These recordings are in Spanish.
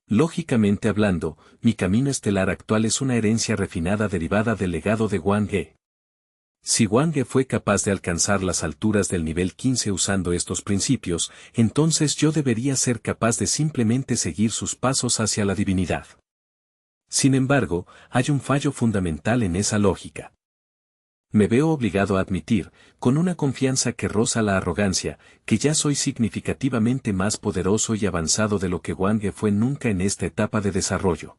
Lógicamente hablando, mi camino estelar actual es una herencia refinada derivada del legado de Wang Ge. Si Wang Ge fue capaz de alcanzar las alturas del nivel 15 usando estos principios, entonces yo debería ser capaz de simplemente seguir sus pasos hacia la divinidad. Sin embargo, hay un fallo fundamental en esa lógica. Me veo obligado a admitir, con una confianza que roza la arrogancia, que ya soy significativamente más poderoso y avanzado de lo que Wang Ge fue nunca en esta etapa de desarrollo.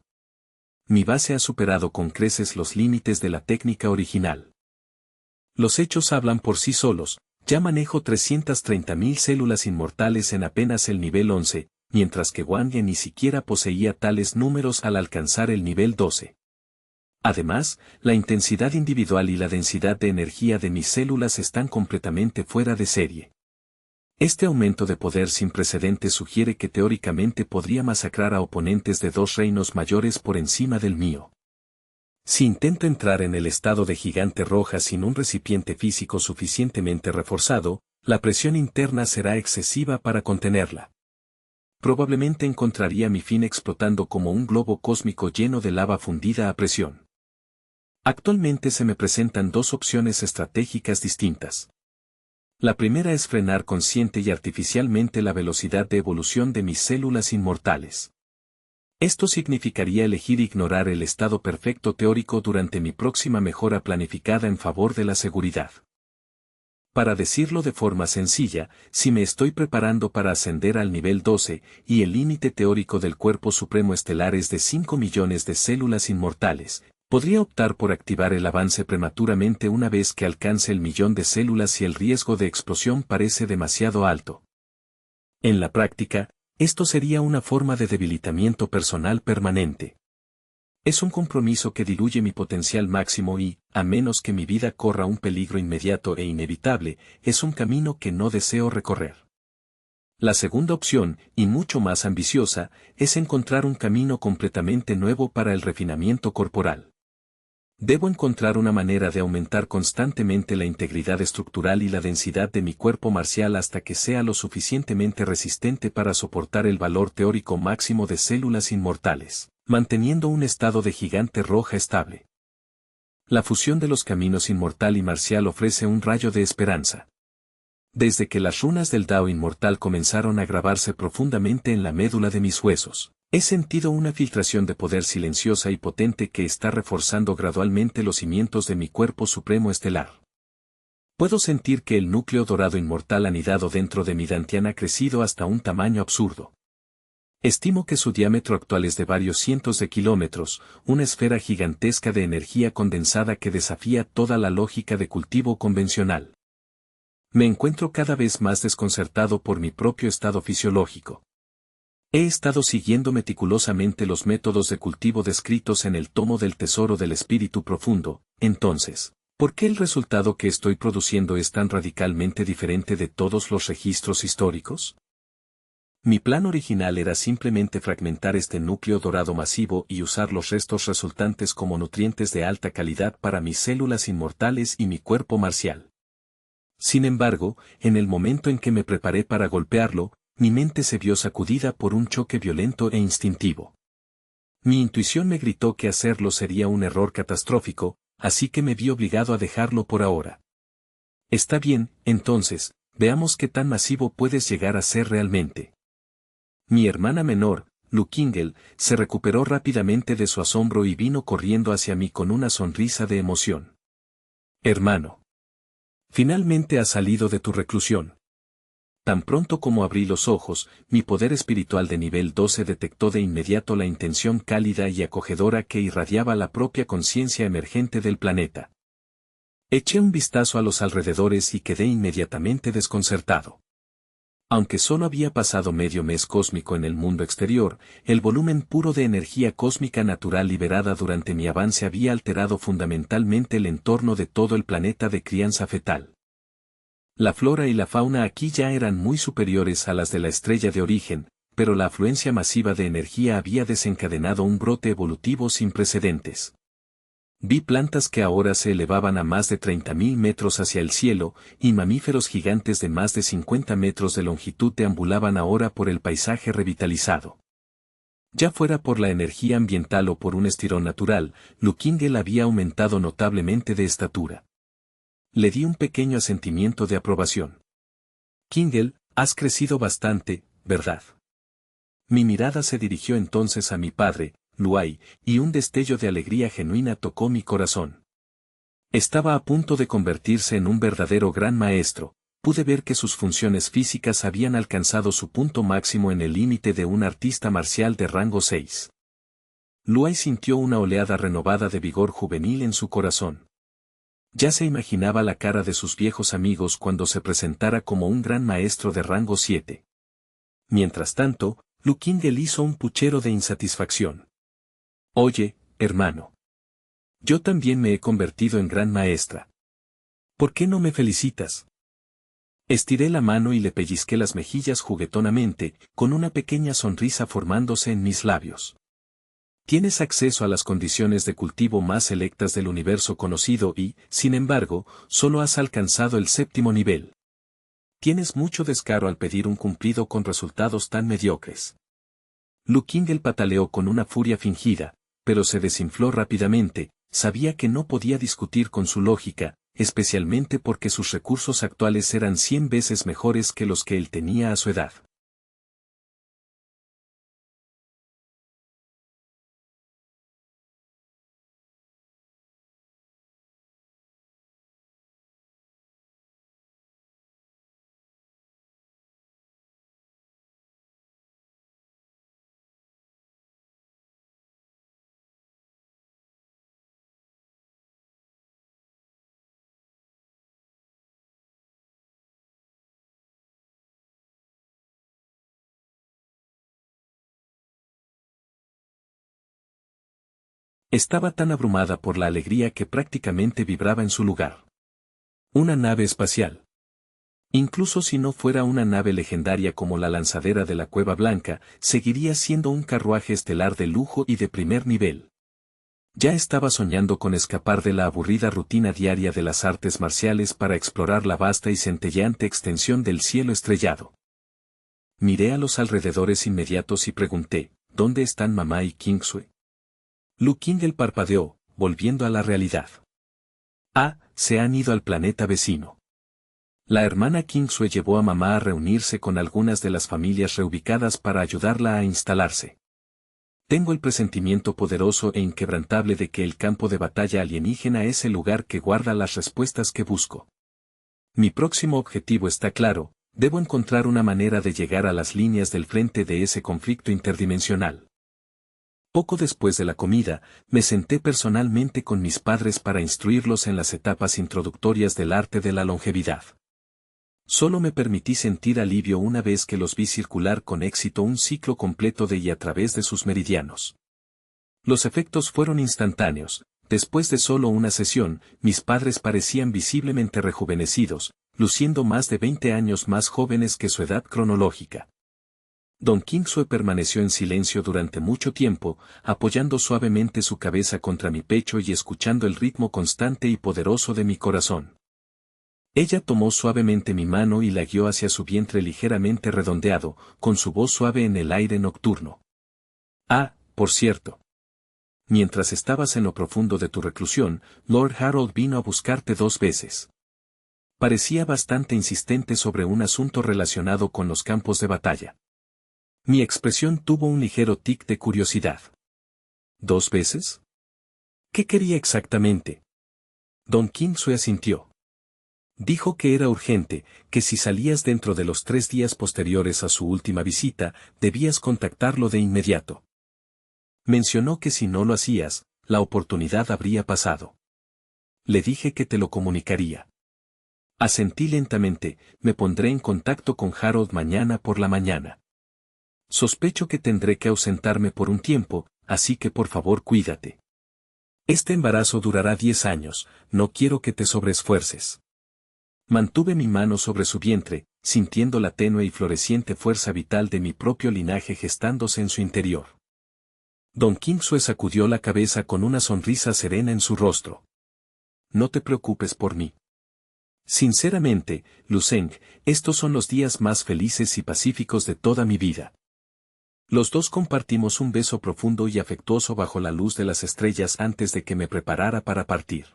Mi base ha superado con creces los límites de la técnica original. Los hechos hablan por sí solos, ya manejo 330.000 células inmortales en apenas el nivel 11, mientras que Wang Ge ni siquiera poseía tales números al alcanzar el nivel 12. Además, la intensidad individual y la densidad de energía de mis células están completamente fuera de serie. Este aumento de poder sin precedentes sugiere que teóricamente podría masacrar a oponentes de 2 reinos mayores por encima del mío. Si intento entrar en el estado de gigante roja sin un recipiente físico suficientemente reforzado, la presión interna será excesiva para contenerla. Probablemente encontraría mi fin explotando como un globo cósmico lleno de lava fundida a presión. Actualmente se me presentan 2 opciones estratégicas distintas. La primera es frenar consciente y artificialmente la velocidad de evolución de mis células inmortales. Esto significaría elegir ignorar el estado perfecto teórico durante mi próxima mejora planificada en favor de la seguridad. Para decirlo de forma sencilla, si me estoy preparando para ascender al nivel 12, y el límite teórico del cuerpo supremo estelar es de 5 millones de células inmortales, podría optar por activar el avance prematuramente una vez que alcance el millón de células si el riesgo de explosión parece demasiado alto. En la práctica, esto sería una forma de debilitamiento personal permanente. Es un compromiso que diluye mi potencial máximo y, a menos que mi vida corra un peligro inmediato e inevitable, es un camino que no deseo recorrer. La segunda opción, y mucho más ambiciosa, es encontrar un camino completamente nuevo para el refinamiento corporal. Debo encontrar una manera de aumentar constantemente la integridad estructural y la densidad de mi cuerpo marcial hasta que sea lo suficientemente resistente para soportar el valor teórico máximo de células inmortales, manteniendo un estado de gigante roja estable. La fusión de los caminos inmortal y marcial ofrece un rayo de esperanza. Desde que las runas del Dao inmortal comenzaron a grabarse profundamente en la médula de mis huesos, he sentido una filtración de poder silenciosa y potente que está reforzando gradualmente los cimientos de mi cuerpo supremo estelar. Puedo sentir que el núcleo dorado inmortal anidado dentro de mi dantian ha crecido hasta un tamaño absurdo. Estimo que su diámetro actual es de varios cientos de kilómetros, una esfera gigantesca de energía condensada que desafía toda la lógica de cultivo convencional. Me encuentro cada vez más desconcertado por mi propio estado fisiológico. He estado siguiendo meticulosamente los métodos de cultivo descritos en el tomo del Tesoro del Espíritu Profundo. Entonces, ¿por qué el resultado que estoy produciendo es tan radicalmente diferente de todos los registros históricos? Mi plan original era simplemente fragmentar este núcleo dorado masivo y usar los restos resultantes como nutrientes de alta calidad para mis células inmortales y mi cuerpo marcial. Sin embargo, en el momento en que me preparé para golpearlo, mi mente se vio sacudida por un choque violento e instintivo. Mi intuición me gritó que hacerlo sería un error catastrófico, así que me vi obligado a dejarlo por ahora. Está bien, entonces, veamos qué tan masivo puedes llegar a ser realmente. Mi hermana menor, Lukingel, se recuperó rápidamente de su asombro y vino corriendo hacia mí con una sonrisa de emoción. Hermano. Finalmente has salido de tu reclusión. Tan pronto como abrí los ojos, mi poder espiritual de nivel 12 detectó de inmediato la intención cálida y acogedora que irradiaba la propia conciencia emergente del planeta. Eché un vistazo a los alrededores y quedé inmediatamente desconcertado. Aunque solo había pasado medio mes cósmico en el mundo exterior, el volumen puro de energía cósmica natural liberada durante mi avance había alterado fundamentalmente el entorno de todo el planeta de crianza fetal. La flora y la fauna aquí ya eran muy superiores a las de la estrella de origen, pero la afluencia masiva de energía había desencadenado un brote evolutivo sin precedentes. Vi plantas que ahora se elevaban a más de 30.000 metros hacia el cielo, y mamíferos gigantes de más de 50 metros de longitud deambulaban ahora por el paisaje revitalizado. Ya fuera por la energía ambiental o por un estirón natural, Lu Qingel había aumentado notablemente de estatura. Le di un pequeño asentimiento de aprobación. Qingel, has crecido bastante, ¿verdad? Mi mirada se dirigió entonces a mi padre, Luai, y un destello de alegría genuina tocó mi corazón. Estaba a punto de convertirse en un verdadero gran maestro. Pude ver que sus funciones físicas habían alcanzado su punto máximo en el límite de un artista marcial de rango 6. Luai sintió una oleada renovada de vigor juvenil en su corazón. Ya se imaginaba la cara de sus viejos amigos cuando se presentara como un gran maestro de rango 7. Mientras tanto, Lu Qingel hizo un puchero de insatisfacción. Oye, hermano. Yo también me he convertido en gran maestra. ¿Por qué no me felicitas? Estiré la mano y le pellizqué las mejillas juguetonamente, con una pequeña sonrisa formándose en mis labios. Tienes acceso a las condiciones de cultivo más selectas del universo conocido y, sin embargo, solo has alcanzado el 7º nivel. Tienes mucho descaro al pedir un cumplido con resultados tan mediocres. Lu Qingel pataleó con una furia fingida, pero se desinfló rápidamente. Sabía que no podía discutir con su lógica, especialmente porque sus recursos actuales eran 100 veces mejores que los que él tenía a su edad. Estaba tan abrumada por la alegría que prácticamente vibraba en su lugar. Una nave espacial. Incluso si no fuera una nave legendaria como la lanzadera de la Cueva Blanca, seguiría siendo un carruaje estelar de lujo y de primer nivel. Ya estaba soñando con escapar de la aburrida rutina diaria de las artes marciales para explorar la vasta y centelleante extensión del cielo estrellado. Miré a los alrededores inmediatos y pregunté, ¿dónde están mamá y Kingsue? Lu Qingel parpadeó, volviendo a la realidad. Ah, se han ido al planeta vecino. La hermana Kingsue llevó a mamá a reunirse con algunas de las familias reubicadas para ayudarla a instalarse. Tengo el presentimiento poderoso e inquebrantable de que el campo de batalla alienígena es el lugar que guarda las respuestas que busco. Mi próximo objetivo está claro, debo encontrar una manera de llegar a las líneas del frente de ese conflicto interdimensional. Poco después de la comida, me senté personalmente con mis padres para instruirlos en las etapas introductorias del arte de la longevidad. Solo me permití sentir alivio una vez que los vi circular con éxito un ciclo completo de y a través de sus meridianos. Los efectos fueron instantáneos. Después de solo una sesión, mis padres parecían visiblemente rejuvenecidos, luciendo más de 20 años más jóvenes que su edad cronológica. Don Kingsue permaneció en silencio durante mucho tiempo, apoyando suavemente su cabeza contra mi pecho y escuchando el ritmo constante y poderoso de mi corazón. Ella tomó suavemente mi mano y la guió hacia su vientre ligeramente redondeado, con su voz suave en el aire nocturno. Ah, por cierto. Mientras estabas en lo profundo de tu reclusión, Lord Harold vino a buscarte 2 veces. Parecía bastante insistente sobre un asunto relacionado con los campos de batalla. Mi expresión tuvo un ligero tic de curiosidad. ¿2 veces? ¿Qué quería exactamente? Don Kingsue asintió. Dijo que era urgente, que si salías dentro de los 3 días posteriores a su última visita, debías contactarlo de inmediato. Mencionó que si no lo hacías, la oportunidad habría pasado. Le dije que te lo comunicaría. Asentí lentamente, me pondré en contacto con Harold mañana por la mañana. Sospecho que tendré que ausentarme por un tiempo, así que por favor cuídate. Este embarazo durará 10 años, no quiero que te sobreesfuerces. Mantuve mi mano sobre su vientre, sintiendo la tenue y floreciente fuerza vital de mi propio linaje gestándose en su interior. Don Kingsue sacudió la cabeza con una sonrisa serena en su rostro. No te preocupes por mí. Sinceramente, Lu Zeng, estos son los días más felices y pacíficos de toda mi vida. Los dos compartimos un beso profundo y afectuoso bajo la luz de las estrellas antes de que me preparara para partir.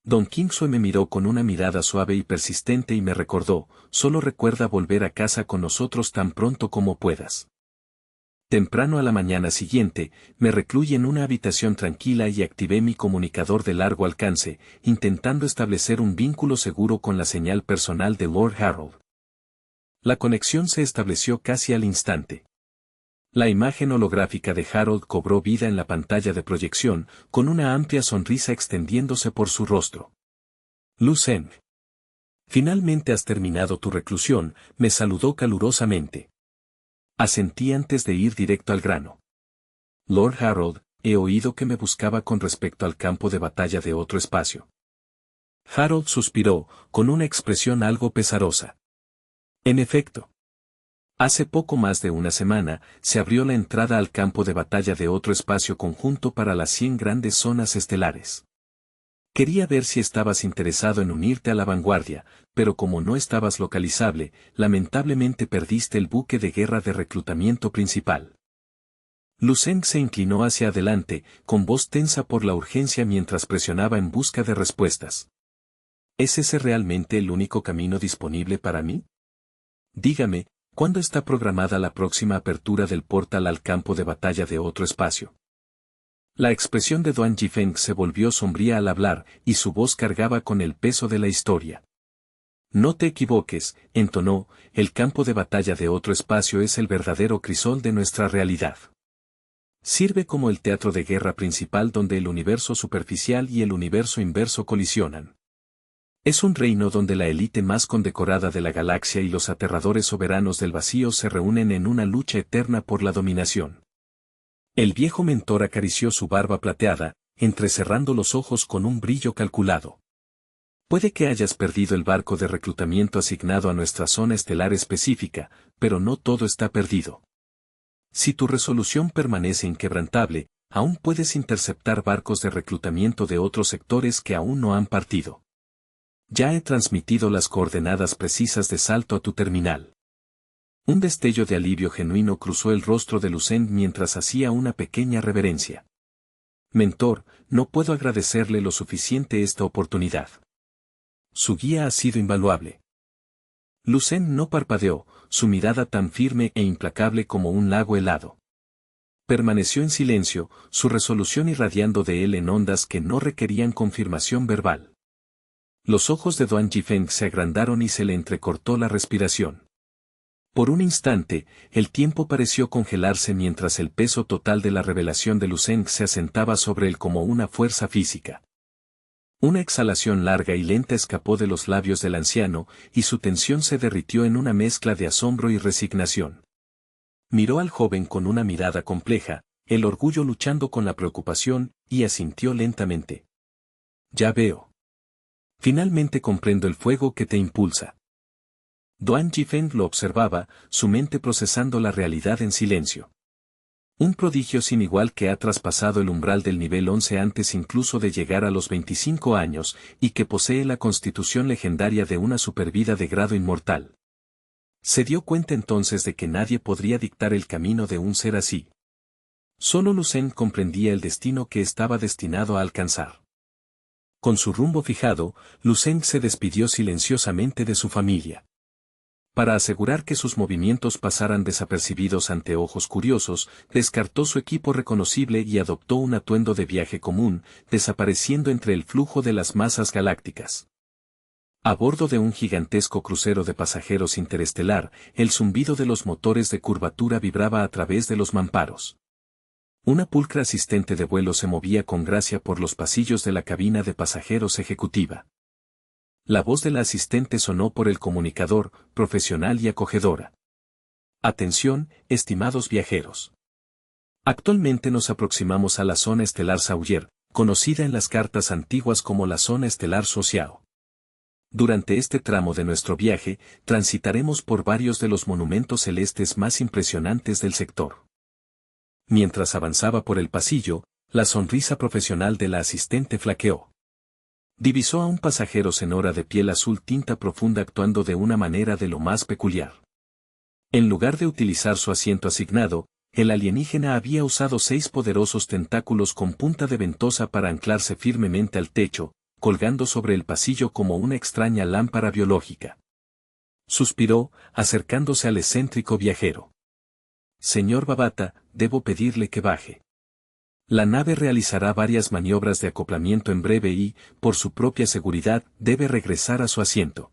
Don Kingsue me miró con una mirada suave y persistente y me recordó, solo recuerda volver a casa con nosotros tan pronto como puedas. Temprano a la mañana siguiente, me recluí en una habitación tranquila y activé mi comunicador de largo alcance, intentando establecer un vínculo seguro con la señal personal de Lord Harold. La conexión se estableció casi al instante. La imagen holográfica de Harold cobró vida en la pantalla de proyección, con una amplia sonrisa extendiéndose por su rostro. Lu Zeng. Finalmente has terminado tu reclusión, me saludó calurosamente. Asentí antes de ir directo al grano. Lord Harold, he oído que me buscaba con respecto al campo de batalla de otro espacio. Harold suspiró, con una expresión algo pesarosa. En efecto. Hace poco más de una semana, se abrió la entrada al campo de batalla de otro espacio conjunto para las 100 grandes zonas estelares. Quería ver si estabas interesado en unirte a la vanguardia, pero como no estabas localizable, lamentablemente perdiste el buque de guerra de reclutamiento principal. Lu Zeng se inclinó hacia adelante, con voz tensa por la urgencia mientras presionaba en busca de respuestas. ¿Es ese realmente el único camino disponible para mí? Dígame, ¿cuándo está programada la próxima apertura del portal al campo de batalla de otro espacio? La expresión de Duan Yifeng se volvió sombría al hablar, y su voz cargaba con el peso de la historia. No te equivoques, entonó, el campo de batalla de otro espacio es el verdadero crisol de nuestra realidad. Sirve como el teatro de guerra principal donde el universo superficial y el universo inverso colisionan. Es un reino donde la élite más condecorada de la galaxia y los aterradores soberanos del vacío se reúnen en una lucha eterna por la dominación. El viejo mentor acarició su barba plateada, entrecerrando los ojos con un brillo calculado. Puede que hayas perdido el barco de reclutamiento asignado a nuestra zona estelar específica, pero no todo está perdido. Si tu resolución permanece inquebrantable, aún puedes interceptar barcos de reclutamiento de otros sectores que aún no han partido. Ya he transmitido las coordenadas precisas de salto a tu terminal. Un destello de alivio genuino cruzó el rostro de Lu Zeng mientras hacía una pequeña reverencia. Mentor, no puedo agradecerle lo suficiente esta oportunidad. Su guía ha sido invaluable. Lu Zeng no parpadeó, su mirada tan firme e implacable como un lago helado. Permaneció en silencio, su resolución irradiando de él en ondas que no requerían confirmación verbal. Los ojos de Duan Yifeng se agrandaron y se le entrecortó la respiración. Por un instante, el tiempo pareció congelarse mientras el peso total de la revelación de Lu Zeng se asentaba sobre él como una fuerza física. Una exhalación larga y lenta escapó de los labios del anciano, y su tensión se derritió en una mezcla de asombro y resignación. Miró al joven con una mirada compleja, el orgullo luchando con la preocupación, y asintió lentamente. Ya veo. Finalmente comprendo el fuego que te impulsa. Duan Yifeng lo observaba, su mente procesando la realidad en silencio. Un prodigio sin igual que ha traspasado el umbral del nivel 11 antes incluso de llegar a los 25 años, y que posee la constitución legendaria de una supervida de grado inmortal. Se dio cuenta entonces de que nadie podría dictar el camino de un ser así. Solo Lu Zeng comprendía el destino que estaba destinado a alcanzar. Con su rumbo fijado, Lu Zeng se despidió silenciosamente de su familia. Para asegurar que sus movimientos pasaran desapercibidos ante ojos curiosos, descartó su equipo reconocible y adoptó un atuendo de viaje común, desapareciendo entre el flujo de las masas galácticas. A bordo de un gigantesco crucero de pasajeros interestelar, el zumbido de los motores de curvatura vibraba a través de los mamparos. Una pulcra asistente de vuelo se movía con gracia por los pasillos de la cabina de pasajeros ejecutiva. La voz de la asistente sonó por el comunicador, profesional y acogedora. Atención, estimados viajeros. Actualmente nos aproximamos a la zona estelar Sawyer, conocida en las cartas antiguas como la zona estelar Sociao. Durante este tramo de nuestro viaje, transitaremos por varios de los monumentos celestes más impresionantes del sector. Mientras avanzaba por el pasillo, la sonrisa profesional de la asistente flaqueó. Divisó a un pasajero senora de piel azul tinta profunda actuando de una manera de lo más peculiar. En lugar de utilizar su asiento asignado, el alienígena había usado 6 poderosos tentáculos con punta de ventosa para anclarse firmemente al techo, colgando sobre el pasillo como una extraña lámpara biológica. Suspiró, acercándose al excéntrico viajero. Señor Babata, debo pedirle que baje. La nave realizará varias maniobras de acoplamiento en breve y, por su propia seguridad, debe regresar a su asiento.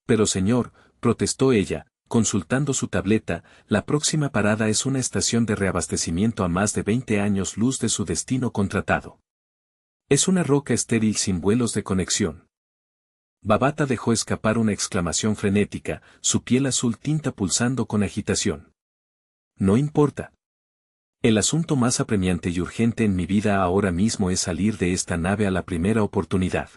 Pero señor, protestó ella, consultando su tableta, la próxima parada es una estación de reabastecimiento a más de 20 años luz de su destino contratado. Es una roca estéril sin vuelos de conexión. Babata dejó escapar una exclamación frenética, su piel azul tinta pulsando con agitación. No importa. El asunto más apremiante y urgente en mi vida ahora mismo es salir de esta nave a la primera oportunidad.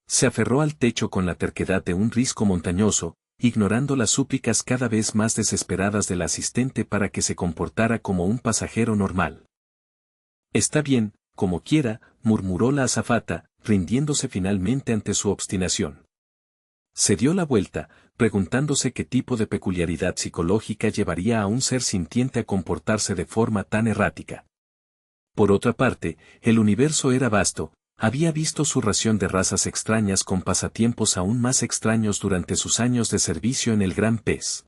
Se aferró al techo con la terquedad de un risco montañoso, ignorando las súplicas cada vez más desesperadas del asistente para que se comportara como un pasajero normal. Está bien, como quiera, murmuró la azafata, rindiéndose finalmente ante su obstinación. Se dio la vuelta, preguntándose qué tipo de peculiaridad psicológica llevaría a un ser sintiente a comportarse de forma tan errática. Por otra parte, el universo era vasto, había visto su ración de razas extrañas con pasatiempos aún más extraños durante sus años de servicio en el Gran Pez.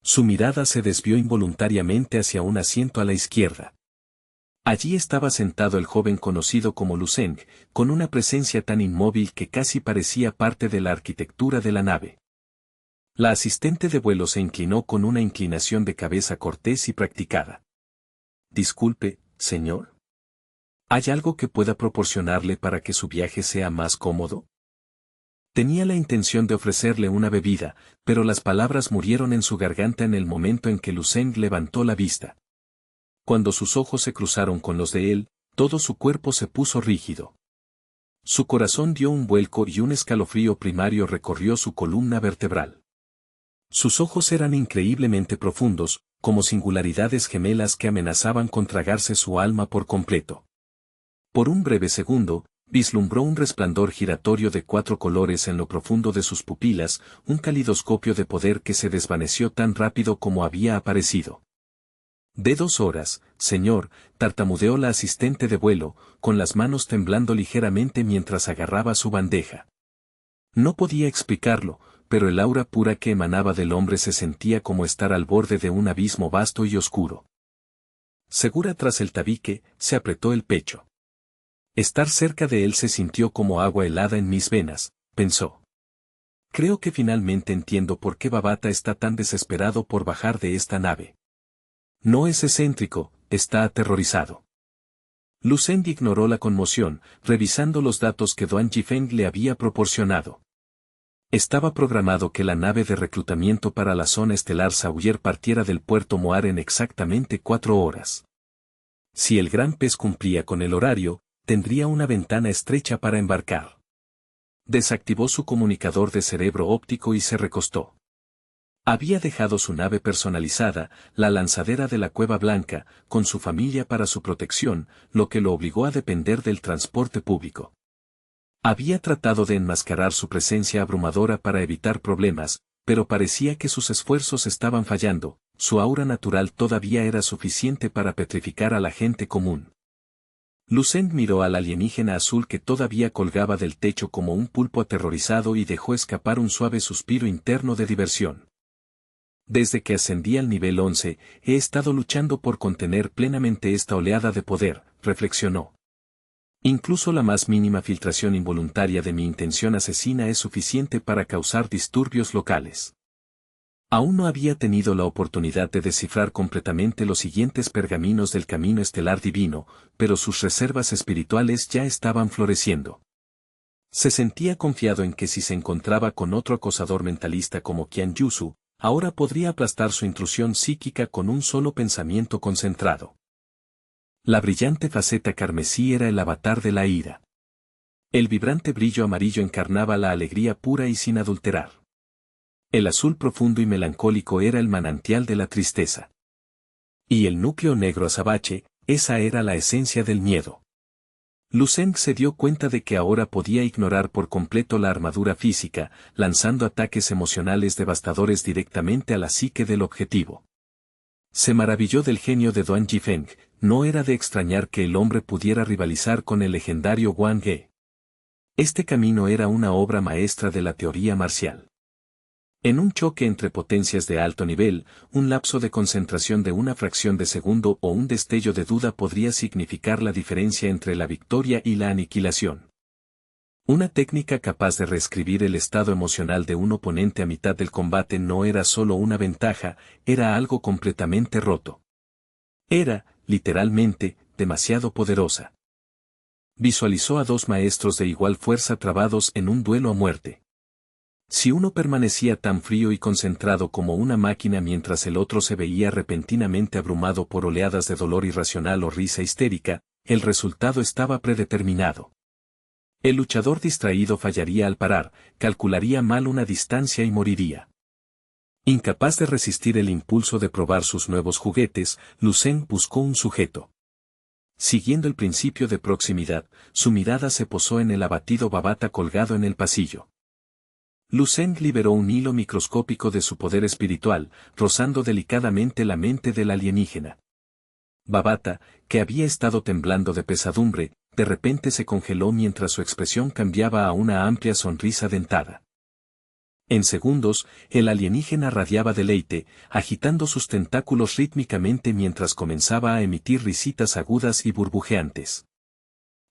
Su mirada se desvió involuntariamente hacia un asiento a la izquierda. Allí estaba sentado el joven conocido como Luceng, con una presencia tan inmóvil que casi parecía parte de la arquitectura de la nave. La asistente de vuelo se inclinó con una inclinación de cabeza cortés y practicada. Disculpe, señor. ¿Hay algo que pueda proporcionarle para que su viaje sea más cómodo? Tenía la intención de ofrecerle una bebida, pero las palabras murieron en su garganta en el momento en que Luceng levantó la vista. Cuando sus ojos se cruzaron con los de él, todo su cuerpo se puso rígido. Su corazón dio un vuelco y un escalofrío primario recorrió su columna vertebral. Sus ojos eran increíblemente profundos, como singularidades gemelas que amenazaban con tragarse su alma por completo. Por un breve segundo, vislumbró un resplandor giratorio de 4 colores en lo profundo de sus pupilas, un calidoscopio de poder que se desvaneció tan rápido como había aparecido. De 2 horas, señor, tartamudeó la asistente de vuelo, con las manos temblando ligeramente mientras agarraba su bandeja. No podía explicarlo, pero el aura pura que emanaba del hombre se sentía como estar al borde de un abismo vasto y oscuro. Segura tras el tabique, se apretó el pecho. Estar cerca de él se sintió como agua helada en mis venas, pensó. Creo que finalmente entiendo por qué Babata está tan desesperado por bajar de esta nave. No es excéntrico, está aterrorizado. Luceng ignoró la conmoción, revisando los datos que Duan Yifeng le había proporcionado. Estaba programado que la nave de reclutamiento para la zona estelar Sawyer partiera del puerto Moar en exactamente 4 horas. Si el Gran Pez cumplía con el horario, tendría una ventana estrecha para embarcar. Desactivó su comunicador de cerebro óptico y se recostó. Había dejado su nave personalizada, la lanzadera de la Cueva Blanca, con su familia para su protección, lo que lo obligó a depender del transporte público. Había tratado de enmascarar su presencia abrumadora para evitar problemas, pero parecía que sus esfuerzos estaban fallando, su aura natural todavía era suficiente para petrificar a la gente común. Luceng miró al alienígena azul que todavía colgaba del techo como un pulpo aterrorizado y dejó escapar un suave suspiro interno de diversión. Desde que ascendí al nivel 11, he estado luchando por contener plenamente esta oleada de poder, reflexionó. Incluso la más mínima filtración involuntaria de mi intención asesina es suficiente para causar disturbios locales. Aún no había tenido la oportunidad de descifrar completamente los siguientes pergaminos del camino estelar divino, pero sus reservas espirituales ya estaban floreciendo. Se sentía confiado en que si se encontraba con otro acosador mentalista como Qian Yusu, ahora podría aplastar su intrusión psíquica con un solo pensamiento concentrado. La brillante faceta carmesí era el avatar de la ira. El vibrante brillo amarillo encarnaba la alegría pura y sin adulterar. El azul profundo y melancólico era el manantial de la tristeza. Y el núcleo negro azabache, esa era la esencia del miedo. Luceng se dio cuenta de que ahora podía ignorar por completo la armadura física, lanzando ataques emocionales devastadores directamente a la psique del objetivo. Se maravilló del genio de Duan Yifeng, no era de extrañar que el hombre pudiera rivalizar con el legendario Wang Ge. Este camino era una obra maestra de la teoría marcial. En un choque entre potencias de alto nivel, un lapso de concentración de una fracción de segundo o un destello de duda podría significar la diferencia entre la victoria y la aniquilación. Una técnica capaz de reescribir el estado emocional de un oponente a mitad del combate no era solo una ventaja, era algo completamente roto. Era, literalmente, demasiado poderosa. Visualizó a dos maestros de igual fuerza trabados en un duelo a muerte. Si uno permanecía tan frío y concentrado como una máquina mientras el otro se veía repentinamente abrumado por oleadas de dolor irracional o risa histérica, el resultado estaba predeterminado. El luchador distraído fallaría al parar, calcularía mal una distancia y moriría. Incapaz de resistir el impulso de probar sus nuevos juguetes, Lu Zeng buscó un sujeto. Siguiendo el principio de proximidad, su mirada se posó en el abatido Babata colgado en el pasillo. Lu Zeng liberó un hilo microscópico de su poder espiritual, rozando delicadamente la mente del alienígena. Babata, que había estado temblando de pesadumbre, de repente se congeló mientras su expresión cambiaba a una amplia sonrisa dentada. En segundos, el alienígena radiaba deleite, agitando sus tentáculos rítmicamente mientras comenzaba a emitir risitas agudas y burbujeantes.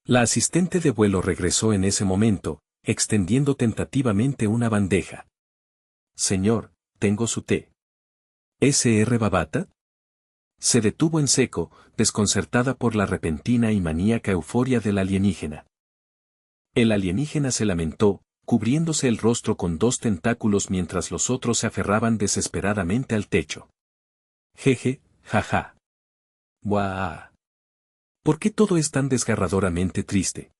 La asistente de vuelo regresó en ese momento, extendiendo tentativamente una bandeja. Señor, tengo su té. ¿Sr. Babata? Se detuvo en seco, desconcertada por la repentina y maníaca euforia del alienígena. El alienígena se lamentó, cubriéndose el rostro con dos tentáculos mientras los otros se aferraban desesperadamente al techo. Jeje, jaja. Buah. ¿Por qué todo es tan desgarradoramente triste?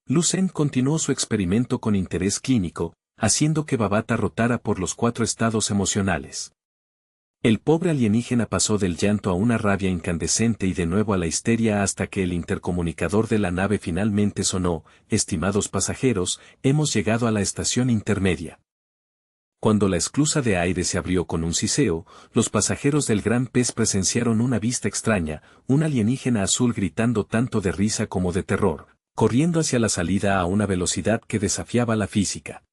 Lu Zeng continuó su experimento con interés clínico, haciendo que Babata rotara por los 4 estados emocionales. El pobre alienígena pasó del llanto a una rabia incandescente y de nuevo a la histeria hasta que el intercomunicador de la nave finalmente sonó: estimados pasajeros, hemos llegado a la estación intermedia. Cuando la esclusa de aire se abrió con un siseo, los pasajeros del gran pez presenciaron una vista extraña, un alienígena azul gritando tanto de risa como de terror, corriendo hacia la salida a una velocidad que desafiaba la física.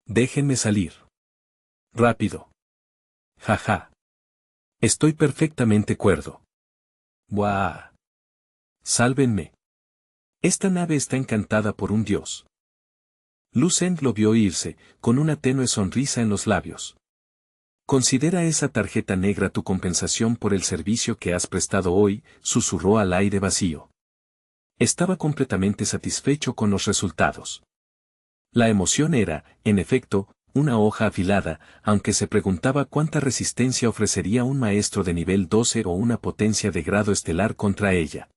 Déjenme salir. Rápido. Jaja. Estoy perfectamente cuerdo. ¡Buah! ¡Sálvenme! Esta nave está encantada por un dios. Lu Zeng lo vio irse, con una tenue sonrisa en los labios. Considera esa tarjeta negra tu compensación por el servicio que has prestado hoy, susurró al aire vacío. Estaba completamente satisfecho con los resultados. La emoción era, en efecto, una hoja afilada, aunque se preguntaba cuánta resistencia ofrecería un maestro de nivel 12 o una potencia de grado estelar contra ella.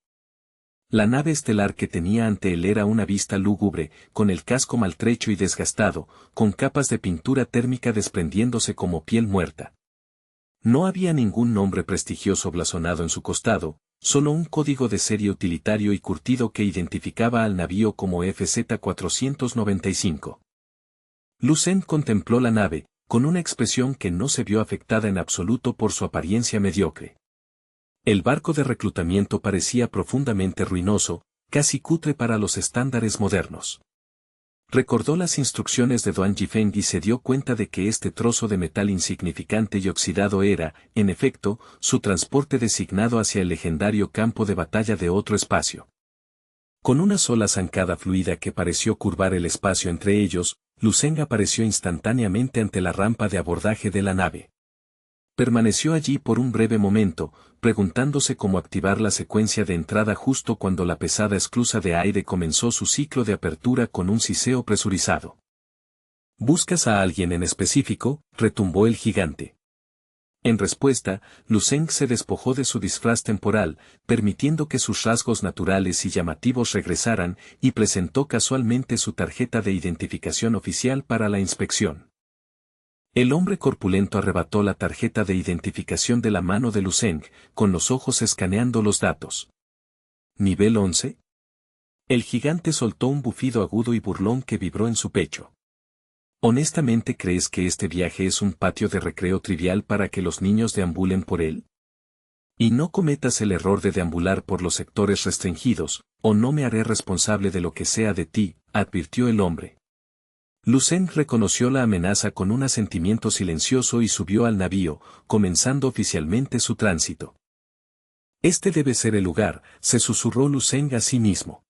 La nave estelar que tenía ante él era una vista lúgubre, con el casco maltrecho y desgastado, con capas de pintura térmica desprendiéndose como piel muerta. No había ningún nombre prestigioso blasonado en su costado, solo un código de serie utilitario y curtido que identificaba al navío como FZ-495. Lu Zeng contempló la nave, con una expresión que no se vio afectada en absoluto por su apariencia mediocre. El barco de reclutamiento parecía profundamente ruinoso, casi cutre para los estándares modernos. Recordó las instrucciones de Duan Yifeng y se dio cuenta de que este trozo de metal insignificante y oxidado era, en efecto, su transporte designado hacia el legendario campo de batalla de otro espacio. Con una sola zancada fluida que pareció curvar el espacio entre ellos, Lu Zeng apareció instantáneamente ante la rampa de abordaje de la nave. Permaneció allí por un breve momento, preguntándose cómo activar la secuencia de entrada justo cuando la pesada esclusa de aire comenzó su ciclo de apertura con un siseo presurizado. ¿Buscas a alguien en específico?, retumbó el gigante. En respuesta, Lu Zeng se despojó de su disfraz temporal, permitiendo que sus rasgos naturales y llamativos regresaran, y presentó casualmente su tarjeta de identificación oficial para la inspección. El hombre corpulento arrebató la tarjeta de identificación de la mano de Lu Zeng, con los ojos escaneando los datos. ¿Nivel 11? El gigante soltó un bufido agudo y burlón que vibró en su pecho. ¿Honestamente crees que este viaje es un patio de recreo trivial para que los niños deambulen por él? Y no cometas el error de deambular por los sectores restringidos, o no me haré responsable de lo que sea de ti, advirtió el hombre. Lucen reconoció la amenaza con un asentimiento silencioso y subió al navío, comenzando oficialmente su tránsito. Este debe ser el lugar, se susurró Lucen a sí mismo.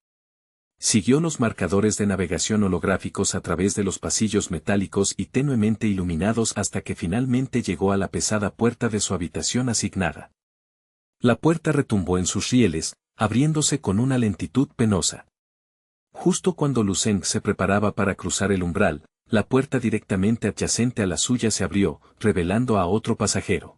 Siguió los marcadores de navegación holográficos a través de los pasillos metálicos y tenuemente iluminados hasta que finalmente llegó a la pesada puerta de su habitación asignada. La puerta retumbó en sus rieles, abriéndose con una lentitud penosa. Justo cuando Lucen se preparaba para cruzar el umbral, la puerta directamente adyacente a la suya se abrió, revelando a otro pasajero.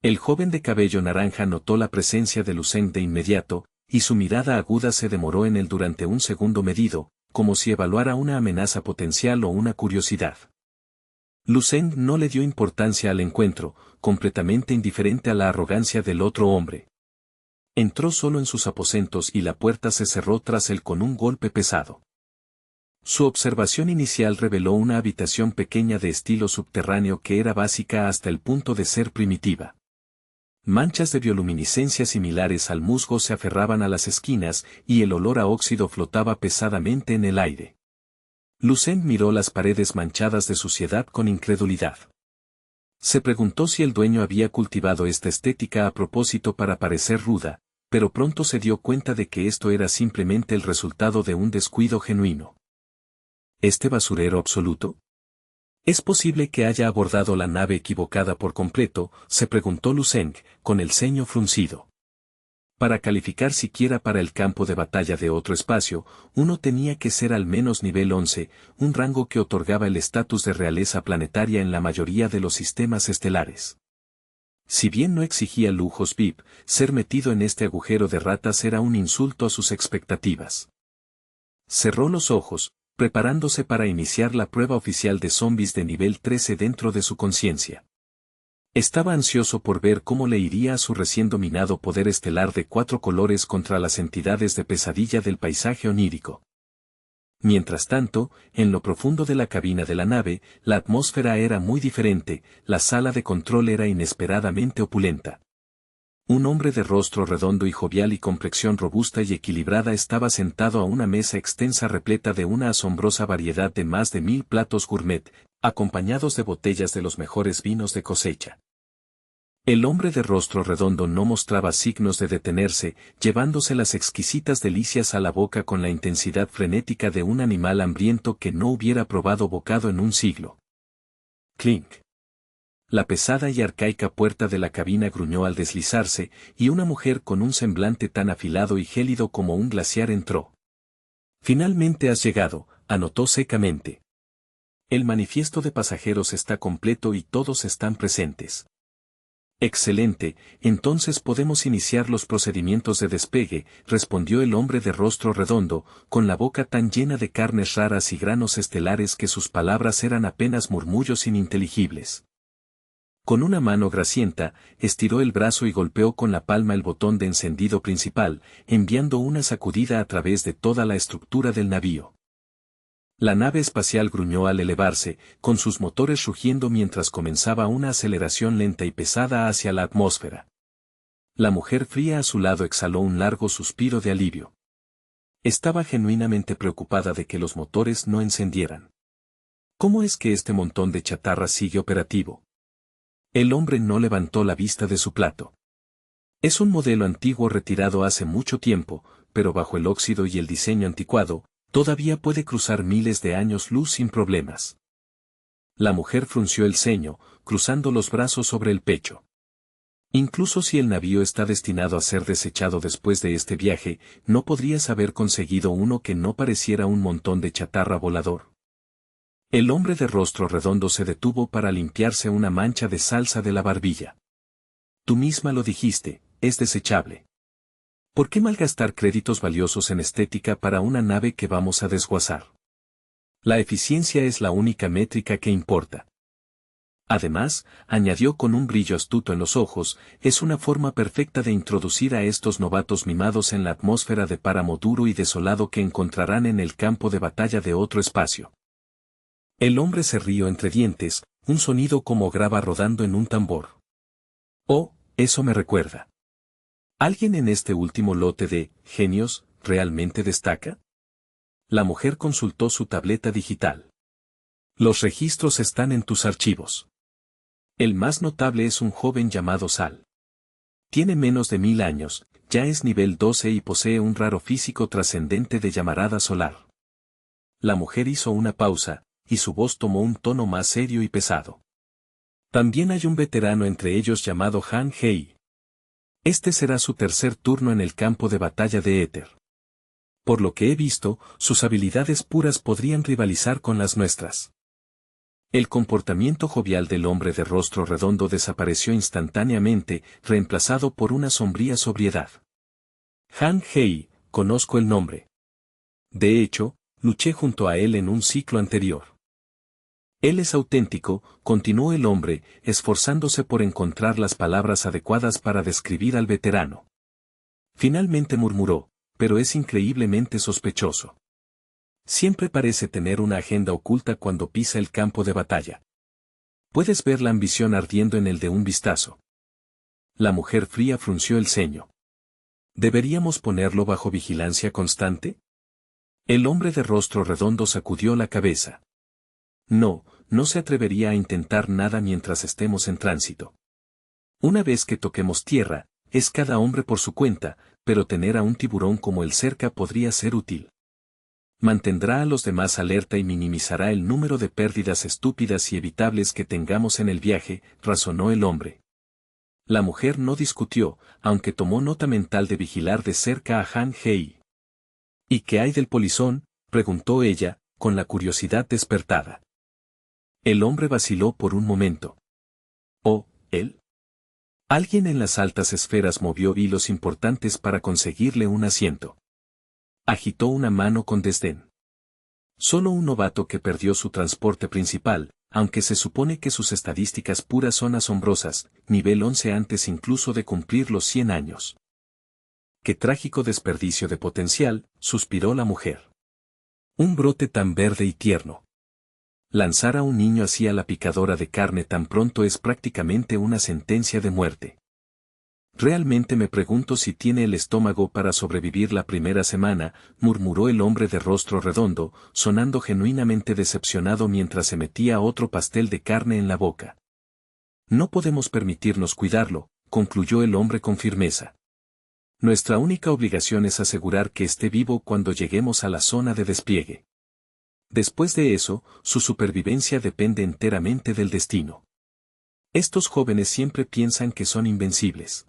El joven de cabello naranja notó la presencia de Lucen de inmediato, y su mirada aguda se demoró en él durante un segundo medido, como si evaluara una amenaza potencial o una curiosidad. Lucen no le dio importancia al encuentro, completamente indiferente a la arrogancia del otro hombre. Entró solo en sus aposentos y la puerta se cerró tras él con un golpe pesado. Su observación inicial reveló una habitación pequeña de estilo subterráneo que era básica hasta el punto de ser primitiva. Manchas de bioluminiscencia similares al musgo se aferraban a las esquinas y el olor a óxido flotaba pesadamente en el aire. Lucen miró las paredes manchadas de suciedad con incredulidad. Se preguntó si el dueño había cultivado esta estética a propósito para parecer ruda, pero pronto se dio cuenta de que esto era simplemente el resultado de un descuido genuino. ¿Este basurero absoluto? ¿Es posible que haya abordado la nave equivocada por completo?, se preguntó Lucen, con el ceño fruncido. Para calificar siquiera para el campo de batalla de otro espacio, uno tenía que ser al menos nivel 11, un rango que otorgaba el estatus de realeza planetaria en la mayoría de los sistemas estelares. Si bien no exigía lujos VIP, ser metido en este agujero de ratas era un insulto a sus expectativas. Cerró los ojos, preparándose para iniciar la prueba oficial de zombies de nivel 13 dentro de su conciencia. Estaba ansioso por ver cómo le iría a su recién dominado poder estelar de 4 colores contra las entidades de pesadilla del paisaje onírico. Mientras tanto, en lo profundo de la cabina de la nave, la atmósfera era muy diferente, la sala de control era inesperadamente opulenta. Un hombre de rostro redondo y jovial y complexión robusta y equilibrada estaba sentado a una mesa extensa repleta de una asombrosa variedad de más de 1000 platos gourmet, acompañados de botellas de los mejores vinos de cosecha. El hombre de rostro redondo no mostraba signos de detenerse, llevándose las exquisitas delicias a la boca con la intensidad frenética de un animal hambriento que no hubiera probado bocado en un siglo. Clink. La pesada y arcaica puerta de la cabina gruñó al deslizarse, y una mujer con un semblante tan afilado y gélido como un glaciar entró. «Finalmente has llegado», anotó secamente. «El manifiesto de pasajeros está completo y todos están presentes». «Excelente, entonces podemos iniciar los procedimientos de despegue», respondió el hombre de rostro redondo, con la boca tan llena de carnes raras y granos estelares que sus palabras eran apenas murmullos ininteligibles. Con una mano grasienta, estiró el brazo y golpeó con la palma el botón de encendido principal, enviando una sacudida a través de toda la estructura del navío. La nave espacial gruñó al elevarse, con sus motores rugiendo mientras comenzaba una aceleración lenta y pesada hacia la atmósfera. La mujer fría a su lado exhaló un largo suspiro de alivio. Estaba genuinamente preocupada de que los motores no encendieran. ¿Cómo es que este montón de chatarra sigue operativo? El hombre no levantó la vista de su plato. Es un modelo antiguo retirado hace mucho tiempo, pero bajo el óxido y el diseño anticuado, todavía puede cruzar miles de años luz sin problemas. La mujer frunció el ceño, cruzando los brazos sobre el pecho. Incluso si el navío está destinado a ser desechado después de este viaje, ¿no podrías haber conseguido uno que no pareciera un montón de chatarra volador? El hombre de rostro redondo se detuvo para limpiarse una mancha de salsa de la barbilla. Tú misma lo dijiste, es desechable. ¿Por qué malgastar créditos valiosos en estética para una nave que vamos a desguazar? La eficiencia es la única métrica que importa. Además, añadió con un brillo astuto en los ojos, es una forma perfecta de introducir a estos novatos mimados en la atmósfera de páramo duro y desolado que encontrarán en el campo de batalla de otro espacio. El hombre se rió entre dientes, un sonido como grava rodando en un tambor. Oh, eso me recuerda. ¿Alguien en este último lote de genios realmente destaca? La mujer consultó su tableta digital. Los registros están en tus archivos. El más notable es un joven llamado Sal. Tiene menos de 1000 años, ya es nivel 12 y posee un raro físico trascendente de llamarada solar. La mujer hizo una pausa, y su voz tomó un tono más serio y pesado. También hay un veterano entre ellos llamado Han Hei. Este será su tercer turno en el campo de batalla de Éter. Por lo que he visto, sus habilidades puras podrían rivalizar con las nuestras. El comportamiento jovial del hombre de rostro redondo desapareció instantáneamente, reemplazado por una sombría sobriedad. Han Hei, conozco el nombre. De hecho, luché junto a él en un ciclo anterior. Él es auténtico, continuó el hombre, esforzándose por encontrar las palabras adecuadas para describir al veterano. Finalmente murmuró, pero es increíblemente sospechoso. Siempre parece tener una agenda oculta cuando pisa el campo de batalla. Puedes ver la ambición ardiendo en él de un vistazo. La mujer fría frunció el ceño. ¿Deberíamos ponerlo bajo vigilancia constante? El hombre de rostro redondo sacudió la cabeza. No, no se atrevería a intentar nada mientras estemos en tránsito. Una vez que toquemos tierra, es cada hombre por su cuenta, pero tener a un tiburón como él cerca podría ser útil. Mantendrá a los demás alerta y minimizará el número de pérdidas estúpidas y evitables que tengamos en el viaje, razonó el hombre. La mujer no discutió, aunque tomó nota mental de vigilar de cerca a Han Hei. ¿Y qué hay del polizón?, preguntó ella, con la curiosidad despertada. El hombre vaciló por un momento. ¿Oh, él? Alguien en las altas esferas movió hilos importantes para conseguirle un asiento. Agitó una mano con desdén. Solo un novato que perdió su transporte principal, aunque se supone que sus estadísticas puras son asombrosas, nivel 11 antes incluso de cumplir los 100 años. Qué trágico desperdicio de potencial, suspiró la mujer. Un brote tan verde y tierno. Lanzar a un niño hacia la picadora de carne tan pronto es prácticamente una sentencia de muerte. Realmente me pregunto si tiene el estómago para sobrevivir la primera semana, murmuró el hombre de rostro redondo, sonando genuinamente decepcionado mientras se metía otro pastel de carne en la boca. No podemos permitirnos cuidarlo, concluyó el hombre con firmeza. Nuestra única obligación es asegurar que esté vivo cuando lleguemos a la zona de despliegue. Después de eso, su supervivencia depende enteramente del destino. Estos jóvenes siempre piensan que son invencibles.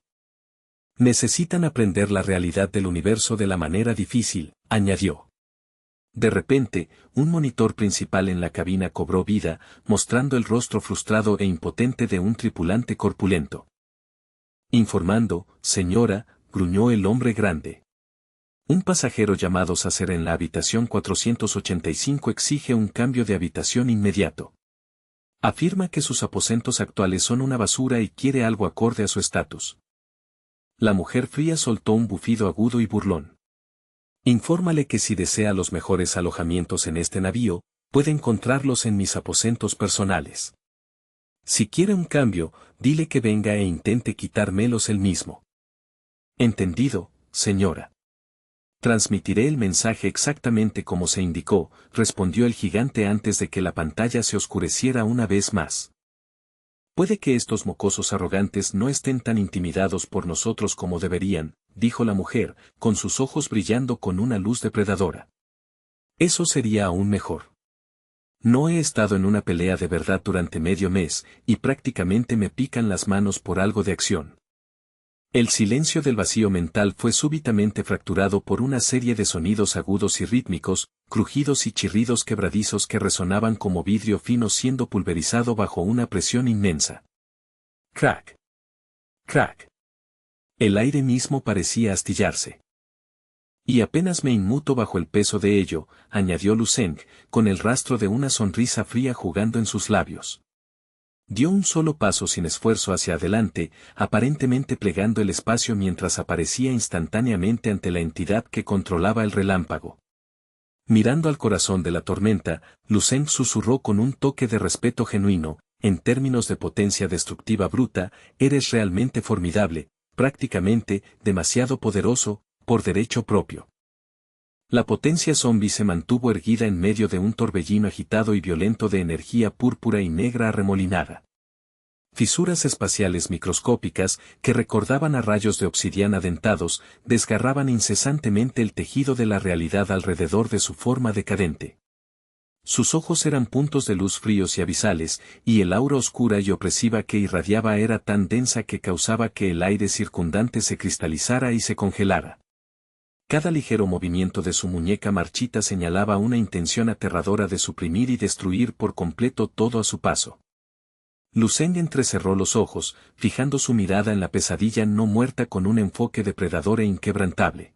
Necesitan aprender la realidad del universo de la manera difícil, añadió. De repente, un monitor principal en la cabina cobró vida, mostrando el rostro frustrado e impotente de un tripulante corpulento. Informando, señora, gruñó el hombre grande. Un pasajero llamado Sacer en la habitación 485 exige un cambio de habitación inmediato. Afirma que sus aposentos actuales son una basura y quiere algo acorde a su estatus. La mujer fría soltó un bufido agudo y burlón. Infórmale que si desea los mejores alojamientos en este navío, puede encontrarlos en mis aposentos personales. Si quiere un cambio, dile que venga e intente quitármelos él mismo. Entendido, señora. Transmitiré el mensaje exactamente como se indicó, respondió el gigante antes de que la pantalla se oscureciera una vez más. Puede que estos mocosos arrogantes no estén tan intimidados por nosotros como deberían, dijo la mujer, con sus ojos brillando con una luz depredadora. Eso sería aún mejor. No he estado en una pelea de verdad durante medio mes, y prácticamente me pican las manos por algo de acción. El silencio del vacío mental fue súbitamente fracturado por una serie de sonidos agudos y rítmicos, crujidos y chirridos quebradizos que resonaban como vidrio fino siendo pulverizado bajo una presión inmensa. Crack. Crack. El aire mismo parecía astillarse. Y apenas me inmuto bajo el peso de ello, añadió Luceng, con el rastro de una sonrisa fría jugando en sus labios. Dio un solo paso sin esfuerzo hacia adelante, aparentemente plegando el espacio mientras aparecía instantáneamente ante la entidad que controlaba el relámpago. Mirando al corazón de la tormenta, Luceng susurró con un toque de respeto genuino, en términos de potencia destructiva bruta, eres realmente formidable, prácticamente, demasiado poderoso, por derecho propio. La potencia zombie se mantuvo erguida en medio de un torbellino agitado y violento de energía púrpura y negra arremolinada. Fisuras espaciales microscópicas, que recordaban a rayos de obsidiana dentados, desgarraban incesantemente el tejido de la realidad alrededor de su forma decadente. Sus ojos eran puntos de luz fríos y abisales, y el aura oscura y opresiva que irradiaba era tan densa que causaba que el aire circundante se cristalizara y se congelara. Cada ligero movimiento de su muñeca marchita señalaba una intención aterradora de suprimir y destruir por completo todo a su paso. Lucen entrecerró los ojos, fijando su mirada en la pesadilla no muerta con un enfoque depredador e inquebrantable.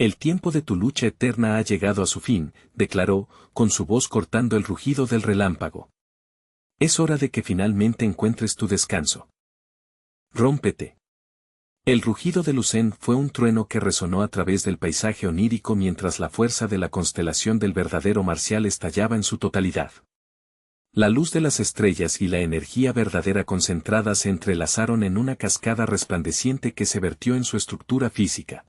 El tiempo de tu lucha eterna ha llegado a su fin, declaró, con su voz cortando el rugido del relámpago. Es hora de que finalmente encuentres tu descanso. Rómpete. El rugido de Lucen fue un trueno que resonó a través del paisaje onírico mientras la fuerza de la constelación del verdadero marcial estallaba en su totalidad. La luz de las estrellas y la energía verdadera concentrada se entrelazaron en una cascada resplandeciente que se vertió en su estructura física.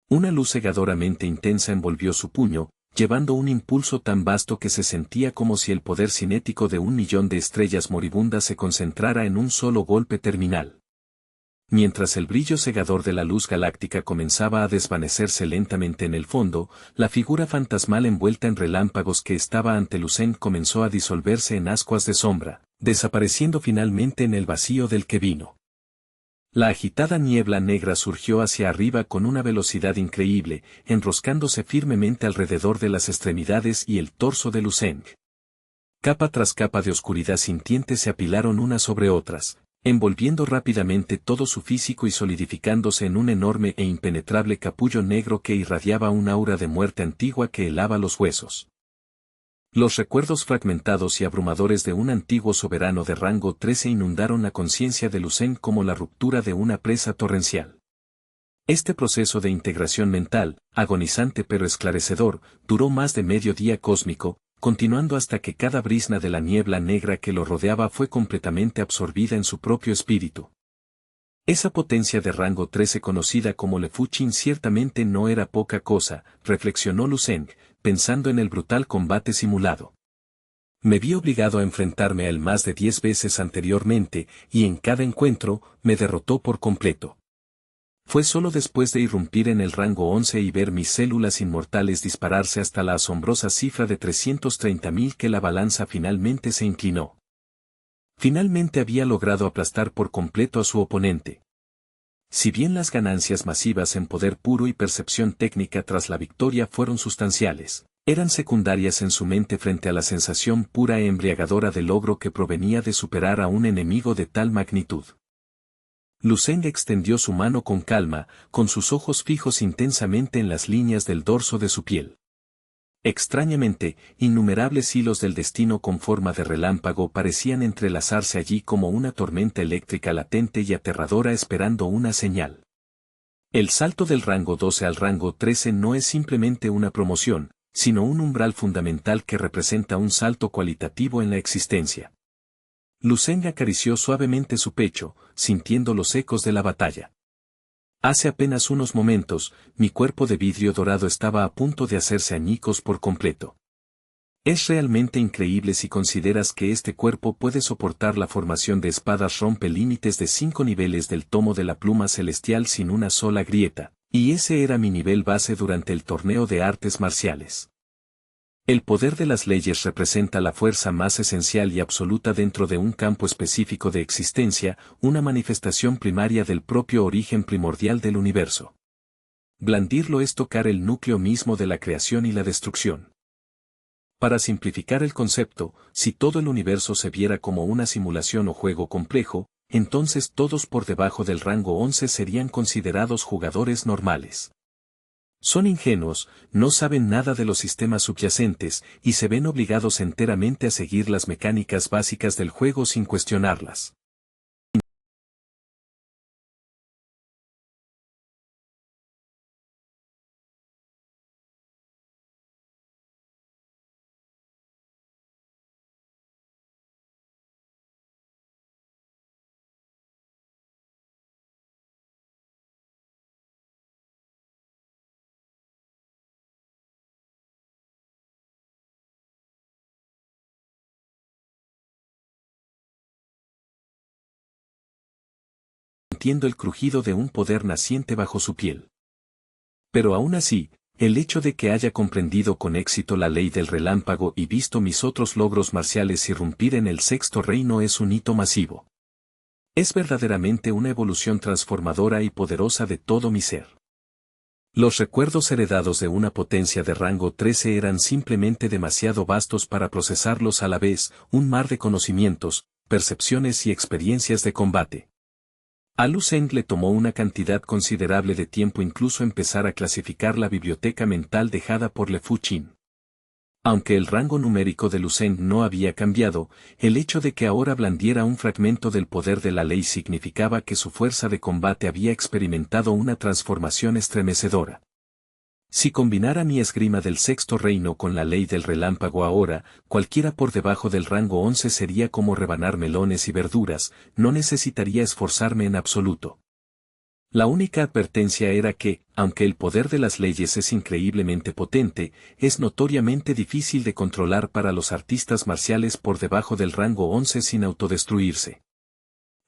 Una luz cegadoramente intensa envolvió su puño, llevando un impulso tan vasto que se sentía como si el poder cinético de 1.000.000 de estrellas moribundas se concentrara en un solo golpe terminal. Mientras el brillo cegador de la luz galáctica comenzaba a desvanecerse lentamente en el fondo, la figura fantasmal envuelta en relámpagos que estaba ante Lucen comenzó a disolverse en ascuas de sombra, desapareciendo finalmente en el vacío del que vino. La agitada niebla negra surgió hacia arriba con una velocidad increíble, enroscándose firmemente alrededor de las extremidades y el torso de Lucen. Capa tras capa de oscuridad sintiente se apilaron unas sobre otras, envolviendo rápidamente todo su físico y solidificándose en un enorme e impenetrable capullo negro que irradiaba un aura de muerte antigua que helaba los huesos. Los recuerdos fragmentados y abrumadores de un antiguo soberano de rango 13 inundaron la conciencia de Lucen como la ruptura de una presa torrencial. Este proceso de integración mental, agonizante pero esclarecedor, duró más de medio día cósmico, continuando hasta que cada brizna de la niebla negra que lo rodeaba fue completamente absorbida en su propio espíritu. Esa potencia de rango 13 conocida como Lefuchin ciertamente no era poca cosa, reflexionó Lucen, pensando en el brutal combate simulado. Me vi obligado a enfrentarme a él más de 10 veces anteriormente, y en cada encuentro, me derrotó por completo. Fue solo después de irrumpir en el rango 11 y ver mis células inmortales dispararse hasta la asombrosa cifra de 330.000 que la balanza finalmente se inclinó. Finalmente había logrado aplastar por completo a su oponente. Si bien las ganancias masivas en poder puro y percepción técnica tras la victoria fueron sustanciales, eran secundarias en su mente frente a la sensación pura e embriagadora de logro que provenía de superar a un enemigo de tal magnitud. Lucen extendió su mano con calma, con sus ojos fijos intensamente en las líneas del dorso de su piel. Extrañamente, innumerables hilos del destino con forma de relámpago parecían entrelazarse allí como una tormenta eléctrica latente y aterradora esperando una señal. El salto del rango 12 al rango 13 no es simplemente una promoción, sino un umbral fundamental que representa un salto cualitativo en la existencia. Lucen acarició suavemente su pecho, sintiendo los ecos de la batalla. Hace apenas unos momentos, mi cuerpo de vidrio dorado estaba a punto de hacerse añicos por completo. Es realmente increíble si consideras que este cuerpo puede soportar la formación de espadas rompe límites de 5 niveles del tomo de la pluma celestial sin una sola grieta, y ese era mi nivel base durante el torneo de artes marciales. El poder de las leyes representa la fuerza más esencial y absoluta dentro de un campo específico de existencia, una manifestación primaria del propio origen primordial del universo. Blandirlo es tocar el núcleo mismo de la creación y la destrucción. Para simplificar el concepto, si todo el universo se viera como una simulación o juego complejo, entonces todos por debajo del rango 11 serían considerados jugadores normales. Son ingenuos, no saben nada de los sistemas subyacentes, y se ven obligados enteramente a seguir las mecánicas básicas del juego sin cuestionarlas. sintiendo el crujido de un poder naciente bajo su piel. Pero aún así, el hecho de que haya comprendido con éxito la ley del relámpago y visto mis otros logros marciales irrumpir en el sexto reino es un hito masivo. Es verdaderamente una evolución transformadora y poderosa de todo mi ser. Los recuerdos heredados de una potencia de rango 13 eran simplemente demasiado vastos para procesarlos a la vez, un mar de conocimientos, percepciones y experiencias de combate. A Lu Zeng le tomó una cantidad considerable de tiempo incluso empezar a clasificar la biblioteca mental dejada por Le Fu Chin. Aunque el rango numérico de Lu Zeng no había cambiado, el hecho de que ahora blandiera un fragmento del poder de la ley significaba que su fuerza de combate había experimentado una transformación estremecedora. Si combinara mi esgrima del sexto reino con la ley del relámpago ahora, cualquiera por debajo del rango 11 sería como rebanar melones y verduras, no necesitaría esforzarme en absoluto. La única advertencia era que, aunque el poder de las leyes es increíblemente potente, es notoriamente difícil de controlar para los artistas marciales por debajo del rango 11 sin autodestruirse.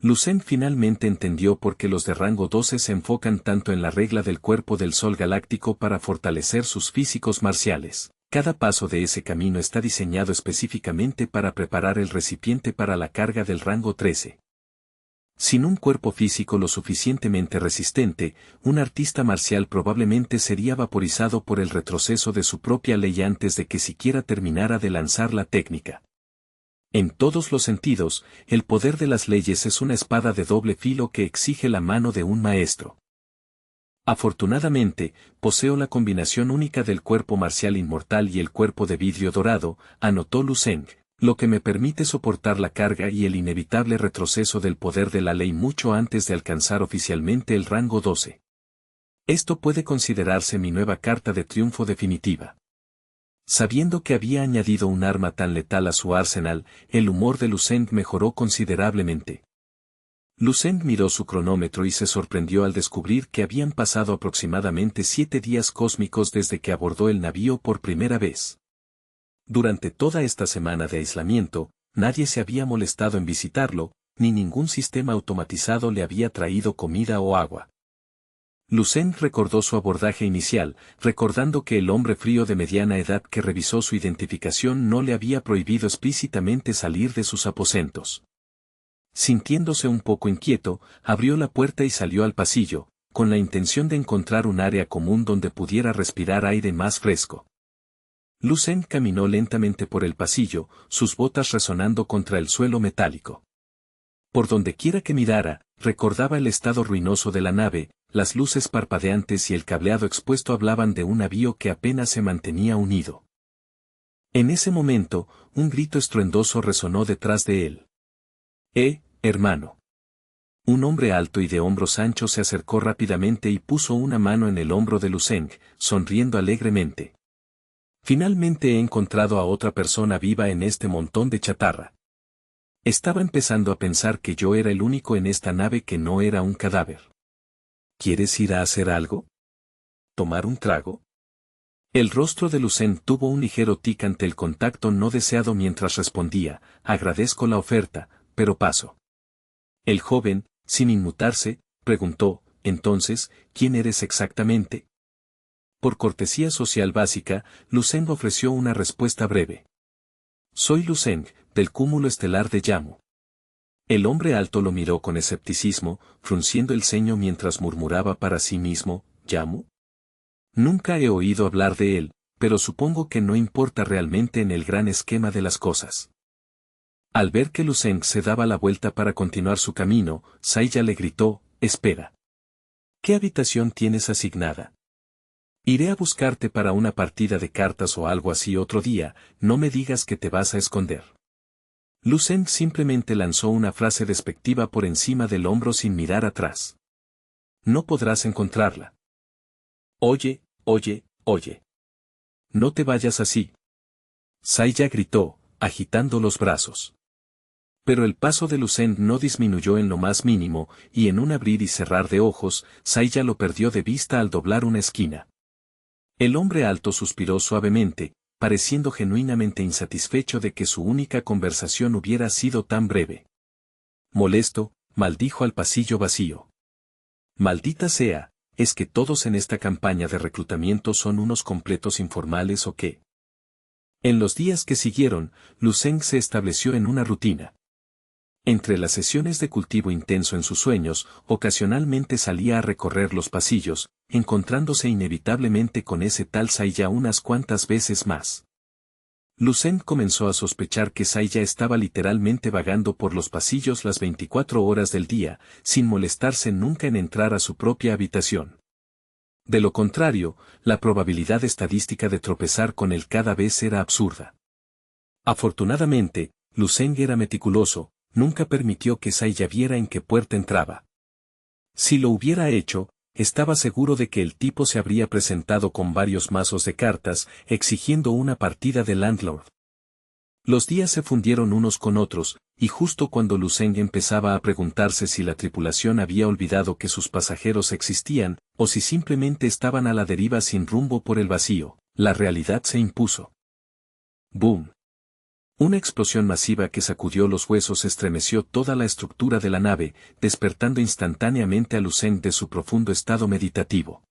Lu Zeng finalmente entendió por qué los de rango 12 se enfocan tanto en la regla del cuerpo del sol galáctico para fortalecer sus físicos marciales. Cada paso de ese camino está diseñado específicamente para preparar el recipiente para la carga del rango 13. Sin un cuerpo físico lo suficientemente resistente, un artista marcial probablemente sería vaporizado por el retroceso de su propia ley antes de que siquiera terminara de lanzar la técnica. En todos los sentidos, el poder de las leyes es una espada de doble filo que exige la mano de un maestro. Afortunadamente, poseo la combinación única del cuerpo marcial inmortal y el cuerpo de vidrio dorado, anotó Lu Zeng, lo que me permite soportar la carga y el inevitable retroceso del poder de la ley mucho antes de alcanzar oficialmente el rango 12. Esto puede considerarse mi nueva carta de triunfo definitiva. Sabiendo que había añadido un arma tan letal a su arsenal, el humor de Lu Zeng mejoró considerablemente. Lu Zeng miró su cronómetro y se sorprendió al descubrir que habían pasado aproximadamente 7 días cósmicos desde que abordó el navío por primera vez. Durante toda esta semana de aislamiento, nadie se había molestado en visitarlo, ni ningún sistema automatizado le había traído comida o agua. Lu Zeng recordó su abordaje inicial, recordando que el hombre frío de mediana edad que revisó su identificación no le había prohibido explícitamente salir de sus aposentos. Sintiéndose un poco inquieto, abrió la puerta y salió al pasillo, con la intención de encontrar un área común donde pudiera respirar aire más fresco. Lu Zeng caminó lentamente por el pasillo, sus botas resonando contra el suelo metálico. Por donde quiera que mirara, recordaba el estado ruinoso de la nave, las luces parpadeantes y el cableado expuesto hablaban de un navío que apenas se mantenía unido. En ese momento, un grito estruendoso resonó detrás de él. Hermano! Un hombre alto y de hombros anchos se acercó rápidamente y puso una mano en el hombro de Lu Zeng, sonriendo alegremente. Finalmente he encontrado a otra persona viva en este montón de chatarra. Estaba empezando a pensar que yo era el único en esta nave que no era un cadáver. ¿Quieres ir a hacer algo? ¿Tomar un trago? El rostro de Lu Zeng tuvo un ligero tic ante el contacto no deseado mientras respondía, agradezco la oferta, pero paso. El joven, sin inmutarse, preguntó, entonces, ¿quién eres exactamente? Por cortesía social básica, Lu Zeng ofreció una respuesta breve. Soy Lu Zeng, del cúmulo estelar de Yamu. El hombre alto lo miró con escepticismo, frunciendo el ceño mientras murmuraba para sí mismo, ¿Yamu? Nunca he oído hablar de él, pero supongo que no importa realmente en el gran esquema de las cosas. Al ver que Lu Zeng se daba la vuelta para continuar su camino, Saiya le gritó, espera. ¿Qué habitación tienes asignada? Iré a buscarte para una partida de cartas o algo así otro día, no me digas que te vas a esconder. Lu Zeng simplemente lanzó una frase despectiva por encima del hombro sin mirar atrás. No podrás encontrarla. Oye. No te vayas así. Saiya gritó, agitando los brazos. Pero el paso de Lu Zeng no disminuyó en lo más mínimo, y en un abrir y cerrar de ojos, Saiya lo perdió de vista al doblar una esquina. El hombre alto suspiró suavemente, pareciendo genuinamente insatisfecho de que su única conversación hubiera sido tan breve. Molesto, maldijo al pasillo vacío. Maldita sea, ¿es que todos en esta campaña de reclutamiento son unos completos informales o qué? En los días que siguieron, Lu Zeng se estableció en una rutina. Entre las sesiones de cultivo intenso en sus sueños, ocasionalmente salía a recorrer los pasillos, encontrándose inevitablemente con ese tal Saiya unas cuantas veces más. Lu Zeng comenzó a sospechar que Saiya estaba literalmente vagando por los pasillos las 24 horas del día, sin molestarse nunca en entrar a su propia habitación. De lo contrario, la probabilidad estadística de tropezar con él cada vez era absurda. Afortunadamente, Lu Zeng era meticuloso, nunca permitió que Saiya viera en qué puerta entraba. Si lo hubiera hecho, estaba seguro de que el tipo se habría presentado con varios mazos de cartas, exigiendo una partida de Landlord. Los días se fundieron unos con otros, y justo cuando Lu Zeng empezaba a preguntarse si la tripulación había olvidado que sus pasajeros existían, o si simplemente estaban a la deriva sin rumbo por el vacío, la realidad se impuso. ¡Boom! Una explosión masiva que sacudió los huesos estremeció toda la estructura de la nave, despertando instantáneamente a Lu Zeng de su profundo estado meditativo.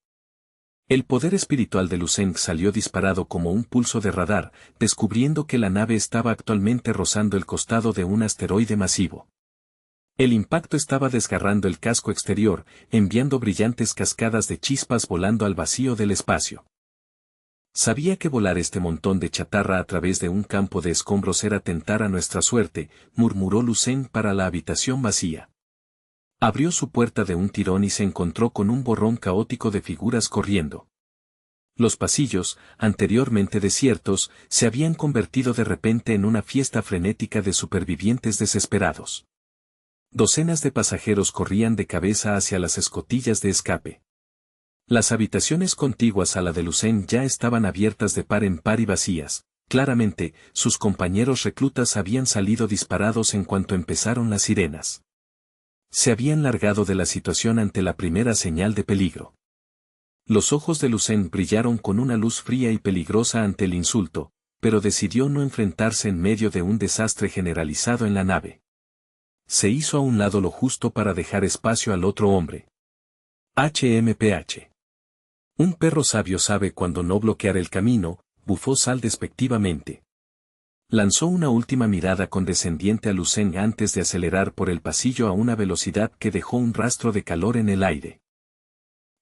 El poder espiritual de Lu Zeng salió disparado como un pulso de radar, descubriendo que la nave estaba actualmente rozando el costado de un asteroide masivo. El impacto estaba desgarrando el casco exterior, enviando brillantes cascadas de chispas volando al vacío del espacio. Sabía que volar este montón de chatarra a través de un campo de escombros era tentar a nuestra suerte, murmuró Lu Zeng para la habitación vacía. Abrió su puerta de un tirón y se encontró con un borrón caótico de figuras corriendo. Los pasillos, anteriormente desiertos, se habían convertido de repente en una fiesta frenética de supervivientes desesperados. Docenas de pasajeros corrían de cabeza hacia las escotillas de escape. Las habitaciones contiguas a la de Lu Zeng ya estaban abiertas de par en par y vacías. Claramente, sus compañeros reclutas habían salido disparados en cuanto empezaron las sirenas. Se habían largado de la situación ante la primera señal de peligro. Los ojos de Lu Zeng brillaron con una luz fría y peligrosa ante el insulto, pero decidió no enfrentarse en medio de un desastre generalizado en la nave. Se hizo a un lado lo justo para dejar espacio al otro hombre. HMPH. Un perro sabio sabe cuándo no bloquear el camino, bufó Sal despectivamente. Lanzó una última mirada condescendiente a Lu Zeng antes de acelerar por el pasillo a una velocidad que dejó un rastro de calor en el aire.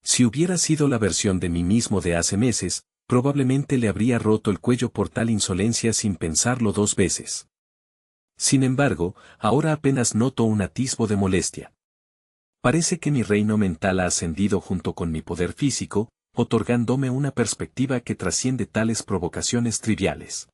Si hubiera sido la versión de mí mismo de hace meses, probablemente le habría roto el cuello por tal insolencia sin pensarlo dos veces. Sin embargo, ahora apenas noto un atisbo de molestia. Parece que mi reino mental ha ascendido junto con mi poder físico, otorgándome una perspectiva que trasciende tales provocaciones triviales.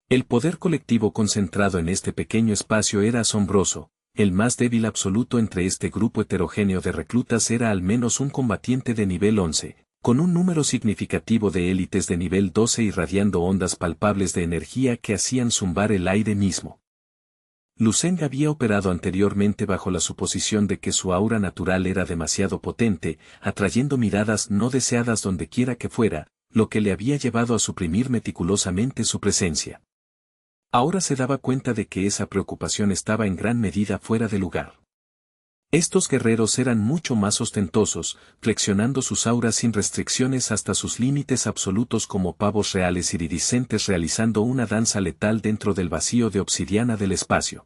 El poder colectivo concentrado en este pequeño espacio era asombroso. El más débil absoluto entre este grupo heterogéneo de reclutas era al menos un combatiente de nivel 11, con un número significativo de élites de nivel 12 irradiando ondas palpables de energía que hacían zumbar el aire mismo. Lu Zeng había operado anteriormente bajo la suposición de que su aura natural era demasiado potente, atrayendo miradas no deseadas dondequiera que fuera, lo que le había llevado a suprimir meticulosamente su presencia. Ahora se daba cuenta de que esa preocupación estaba en gran medida fuera de lugar. Estos guerreros eran mucho más ostentosos, flexionando sus auras sin restricciones hasta sus límites absolutos como pavos reales iridiscentes realizando una danza letal dentro del vacío de obsidiana del espacio.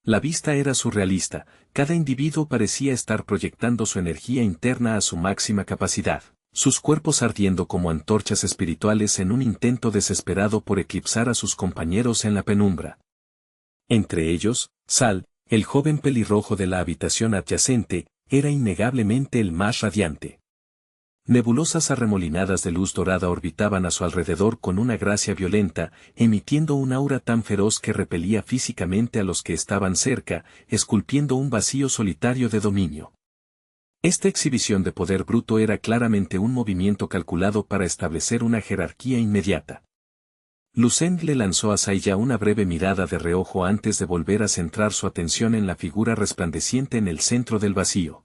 La vista era surrealista, cada individuo parecía estar proyectando su energía interna a su máxima capacidad, sus cuerpos ardiendo como antorchas espirituales en un intento desesperado por eclipsar a sus compañeros en la penumbra. Entre ellos, Sal, el joven pelirrojo de la habitación adyacente, era innegablemente el más radiante. Nebulosas arremolinadas de luz dorada orbitaban a su alrededor con una gracia violenta, emitiendo un aura tan feroz que repelía físicamente a los que estaban cerca, esculpiendo un vacío solitario de dominio. Esta exhibición de poder bruto era claramente un movimiento calculado para establecer una jerarquía inmediata. Lu Zeng le lanzó a Saiya una breve mirada de reojo antes de volver a centrar su atención en la figura resplandeciente en el centro del vacío.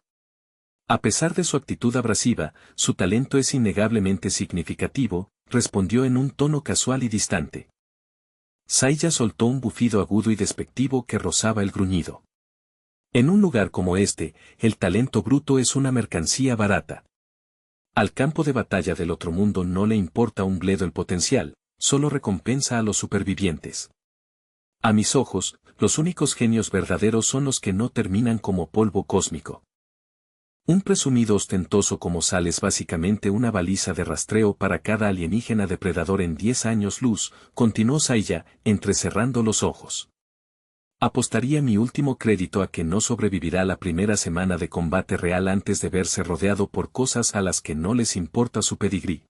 A pesar de su actitud abrasiva, su talento es innegablemente significativo, respondió en un tono casual y distante. Saiya soltó un bufido agudo y despectivo que rozaba el gruñido. En un lugar como este, el talento bruto es una mercancía barata. Al campo de batalla del otro mundo no le importa un bledo el potencial, solo recompensa a los supervivientes. A mis ojos, los únicos genios verdaderos son los que no terminan como polvo cósmico. Un presumido ostentoso como Sal es básicamente una baliza de rastreo para cada alienígena depredador en 10 años luz, continuó Saya, entrecerrando los ojos. Apostaría mi último crédito a que no sobrevivirá la primera semana de combate real antes de verse rodeado por cosas a las que no les importa su pedigrí.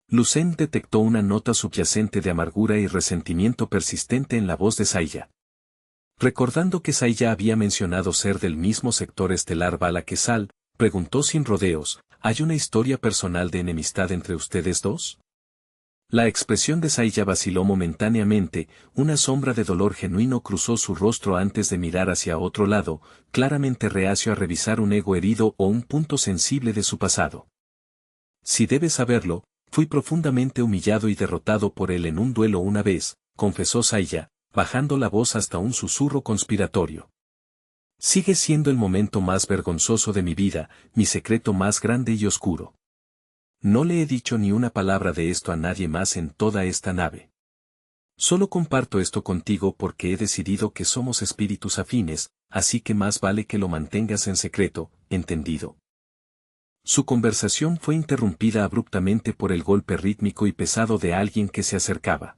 Lucen detectó una nota subyacente de amargura y resentimiento persistente en la voz de Saya. Recordando que Saya había mencionado ser del mismo sector estelar bala que Sal, preguntó sin rodeos, ¿hay una historia personal de enemistad entre ustedes dos? La expresión de Saya vaciló momentáneamente, una sombra de dolor genuino cruzó su rostro antes de mirar hacia otro lado, claramente reacio a revisar un ego herido o un punto sensible de su pasado. Si debes saberlo, fui profundamente humillado y derrotado por él en un duelo una vez, confesó Saya, bajando la voz hasta un susurro conspiratorio. Sigue siendo el momento más vergonzoso de mi vida, mi secreto más grande y oscuro. No le he dicho ni una palabra de esto a nadie más en toda esta nave. Solo comparto esto contigo porque he decidido que somos espíritus afines, así que más vale que lo mantengas en secreto, ¿entendido? Su conversación fue interrumpida abruptamente por el golpe rítmico y pesado de alguien que se acercaba.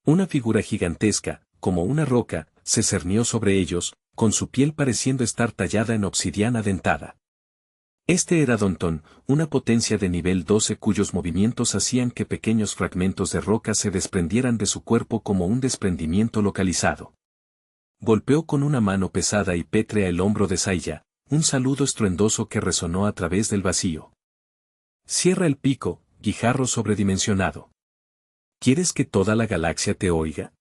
Una figura gigantesca, como una roca, se cernió sobre ellos, con su piel pareciendo estar tallada en obsidiana dentada. Este era Danton, una potencia de nivel 12 cuyos movimientos hacían que pequeños fragmentos de roca se desprendieran de su cuerpo como un desprendimiento localizado. Golpeó con una mano pesada y pétrea el hombro de Saya, un saludo estruendoso que resonó a través del vacío. Cierra el pico, guijarro sobredimensionado. ¿Quieres que toda la galaxia te oiga?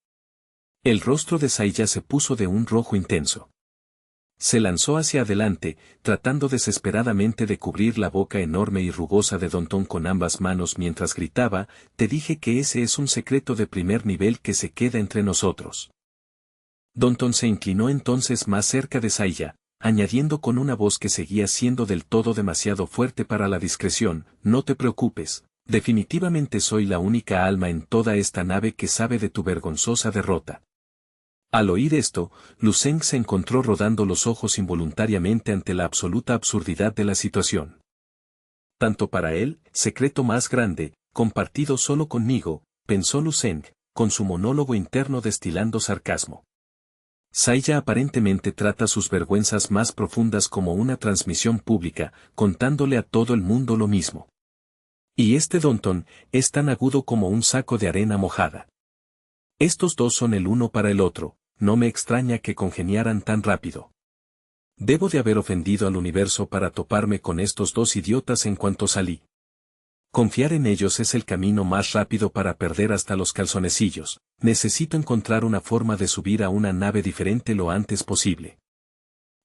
El rostro de Saya se puso de un rojo intenso. Se lanzó hacia adelante, tratando desesperadamente de cubrir la boca enorme y rugosa de Danton con ambas manos mientras gritaba, te dije que ese es un secreto de primer nivel que se queda entre nosotros. Danton se inclinó entonces más cerca de Saya, añadiendo con una voz que seguía siendo del todo demasiado fuerte para la discreción, no te preocupes, definitivamente soy la única alma en toda esta nave que sabe de tu vergonzosa derrota. Al oír esto, Lucen se encontró rodando los ojos involuntariamente ante la absoluta absurdidad de la situación. Tanto para él, secreto más grande, compartido solo conmigo, pensó Lucen, con su monólogo interno destilando sarcasmo. Saya aparentemente trata sus vergüenzas más profundas como una transmisión pública, contándole a todo el mundo lo mismo. Y este Danton es tan agudo como un saco de arena mojada. Estos dos son el uno para el otro. No me extraña que congeniaran tan rápido. Debo de haber ofendido al universo para toparme con estos dos idiotas en cuanto salí. Confiar en ellos es el camino más rápido para perder hasta los calzonecillos. Necesito encontrar una forma de subir a una nave diferente lo antes posible.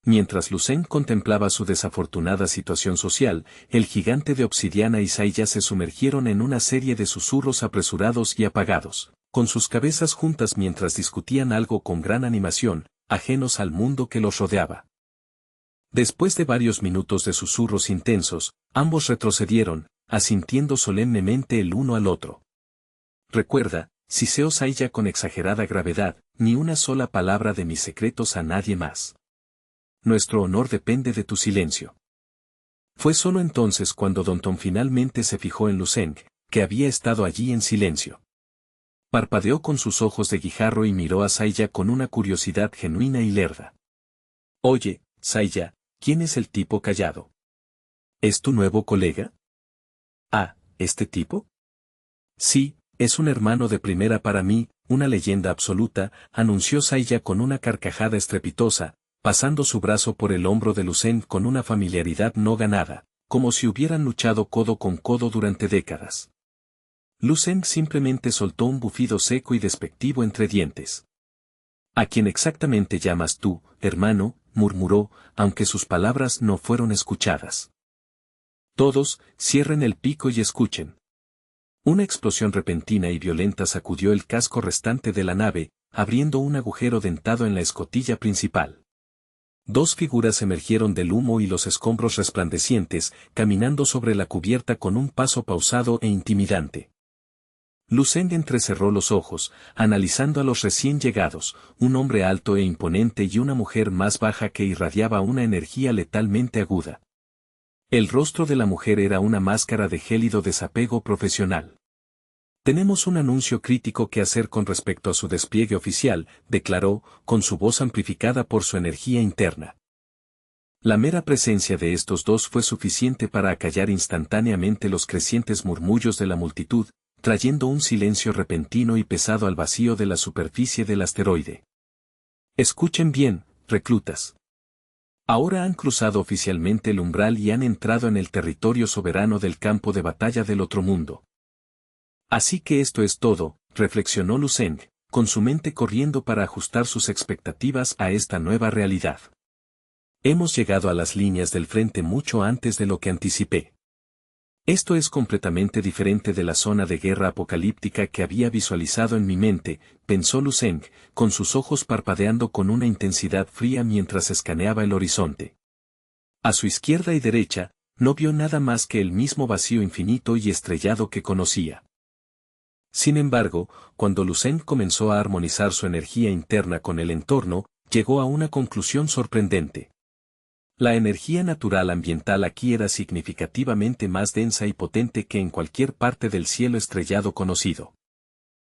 Mientras Lucen contemplaba su desafortunada situación social, el gigante de obsidiana y Saya se sumergieron en una serie de susurros apresurados y apagados, con sus cabezas juntas mientras discutían algo con gran animación, ajenos al mundo que los rodeaba. Después de varios minutos de susurros intensos, ambos retrocedieron, asintiendo solemnemente el uno al otro. Recuerda, siseó Saya con exagerada gravedad, ni una sola palabra de mis secretos a nadie más. Nuestro honor depende de tu silencio. Fue solo entonces cuando Danton finalmente se fijó en Lucen, que había estado allí en silencio. Parpadeó con sus ojos de guijarro y miró a Saya con una curiosidad genuina y lerda. Oye, Saya, ¿quién es el tipo callado? ¿Es tu nuevo colega? Ah, ¿este tipo? Sí, es un hermano de primera para mí, una leyenda absoluta, anunció Saya con una carcajada estrepitosa, pasando su brazo por el hombro de Lucen con una familiaridad no ganada, como si hubieran luchado codo con codo durante décadas. Lucen simplemente soltó un bufido seco y despectivo entre dientes. ¿A quién exactamente llamas tú, hermano?, murmuró, aunque sus palabras no fueron escuchadas. Todos, cierren el pico y escuchen. Una explosión repentina y violenta sacudió el casco restante de la nave, abriendo un agujero dentado en la escotilla principal. Dos figuras emergieron del humo y los escombros resplandecientes, caminando sobre la cubierta con un paso pausado e intimidante. Lucen entrecerró los ojos, analizando a los recién llegados, un hombre alto e imponente y una mujer más baja que irradiaba una energía letalmente aguda. El rostro de la mujer era una máscara de gélido desapego profesional. Tenemos un anuncio crítico que hacer con respecto a su despliegue oficial, declaró, con su voz amplificada por su energía interna. La mera presencia de estos dos fue suficiente para acallar instantáneamente los crecientes murmullos de la multitud, trayendo un silencio repentino y pesado al vacío de la superficie del asteroide. Escuchen bien, reclutas. Ahora han cruzado oficialmente el umbral y han entrado en el territorio soberano del campo de batalla del otro mundo. Así que esto es todo, reflexionó Lucen, con su mente corriendo para ajustar sus expectativas a esta nueva realidad. Hemos llegado a las líneas del frente mucho antes de lo que anticipé. Esto es completamente diferente de la zona de guerra apocalíptica que había visualizado en mi mente, pensó Lucen, con sus ojos parpadeando con una intensidad fría mientras escaneaba el horizonte. A su izquierda y derecha, no vio nada más que el mismo vacío infinito y estrellado que conocía. Sin embargo, cuando Lucen comenzó a armonizar su energía interna con el entorno, llegó a una conclusión sorprendente. La energía natural ambiental aquí era significativamente más densa y potente que en cualquier parte del cielo estrellado conocido.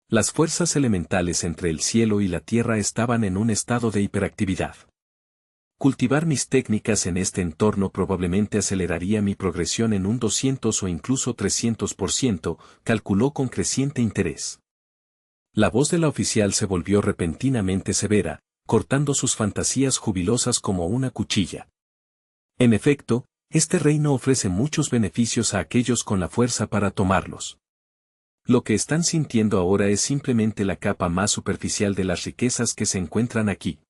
Las fuerzas elementales entre el cielo y la tierra estaban en un estado de hiperactividad. Cultivar mis técnicas en este entorno probablemente aceleraría mi progresión en un 200 o incluso 300%, calculó con creciente interés. La voz de la oficial se volvió repentinamente severa, cortando sus fantasías jubilosas como una cuchilla. En efecto, este reino ofrece muchos beneficios a aquellos con la fuerza para tomarlos. Lo que están sintiendo ahora es simplemente la capa más superficial de las riquezas que se encuentran aquí.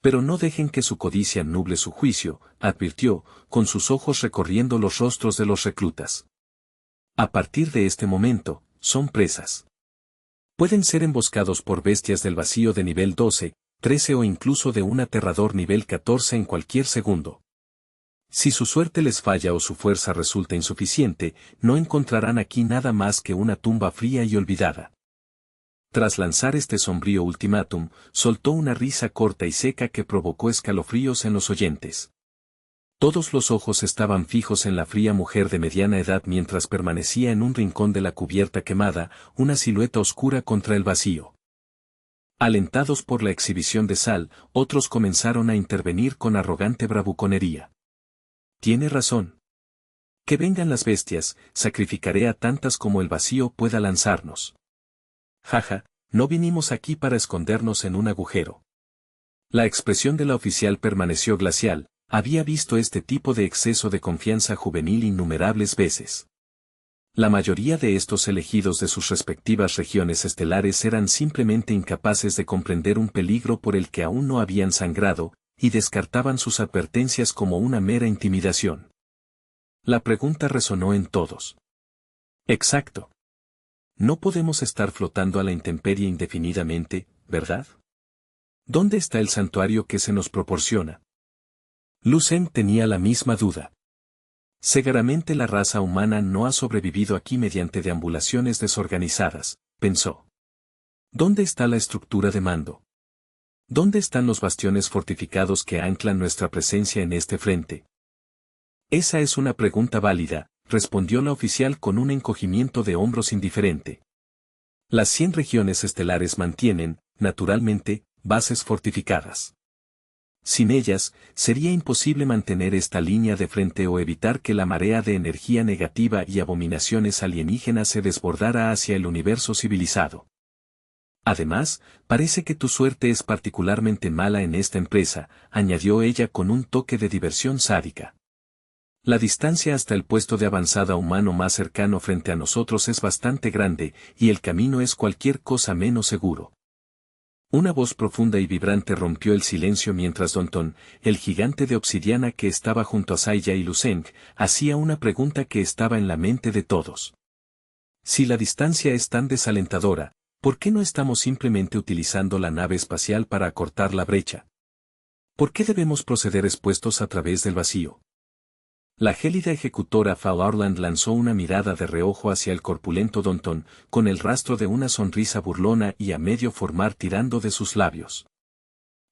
Pero no dejen que su codicia nuble su juicio, advirtió, con sus ojos recorriendo los rostros de los reclutas. A partir de este momento, son presas. Pueden ser emboscados por bestias del vacío de nivel 12, 13 o incluso de un aterrador nivel 14 en cualquier segundo. Si su suerte les falla o su fuerza resulta insuficiente, no encontrarán aquí nada más que una tumba fría y olvidada. Tras lanzar este sombrío ultimátum, soltó una risa corta y seca que provocó escalofríos en los oyentes. Todos los ojos estaban fijos en la fría mujer de mediana edad mientras permanecía en un rincón de la cubierta quemada, una silueta oscura contra el vacío. Alentados por la exhibición de Sal, otros comenzaron a intervenir con arrogante bravuconería. Tiene razón. Que vengan las bestias, sacrificaré a tantas como el vacío pueda lanzarnos. Jaja, no vinimos aquí para escondernos en un agujero. La expresión de la oficial permaneció glacial, había visto este tipo de exceso de confianza juvenil innumerables veces. La mayoría de estos elegidos de sus respectivas regiones estelares eran simplemente incapaces de comprender un peligro por el que aún no habían sangrado, y descartaban sus advertencias como una mera intimidación. La pregunta resonó en todos. Exacto. No podemos estar flotando a la intemperie indefinidamente, ¿verdad? ¿Dónde está el santuario que se nos proporciona? Lucen tenía la misma duda. Seguramente la raza humana no ha sobrevivido aquí mediante deambulaciones desorganizadas, pensó. ¿Dónde está la estructura de mando? ¿Dónde están los bastiones fortificados que anclan nuestra presencia en este frente? Esa es una pregunta válida, respondió la oficial con un encogimiento de hombros indiferente. Las 100 regiones estelares mantienen, naturalmente, bases fortificadas. Sin ellas, sería imposible mantener esta línea de frente o evitar que la marea de energía negativa y abominaciones alienígenas se desbordara hacia el universo civilizado. Además, parece que tu suerte es particularmente mala en esta empresa, añadió ella con un toque de diversión sádica. La distancia hasta el puesto de avanzada humano más cercano frente a nosotros es bastante grande, y el camino es cualquier cosa menos seguro. Una voz profunda y vibrante rompió el silencio mientras Danton, el gigante de obsidiana que estaba junto a Saya y Lucen, hacía una pregunta que estaba en la mente de todos. Si la distancia es tan desalentadora, ¿por qué no estamos simplemente utilizando la nave espacial para acortar la brecha? ¿Por qué debemos proceder expuestos a través del vacío? La gélida ejecutora Fauarland lanzó una mirada de reojo hacia el corpulento Danton, con el rastro de una sonrisa burlona y a medio formar tirando de sus labios.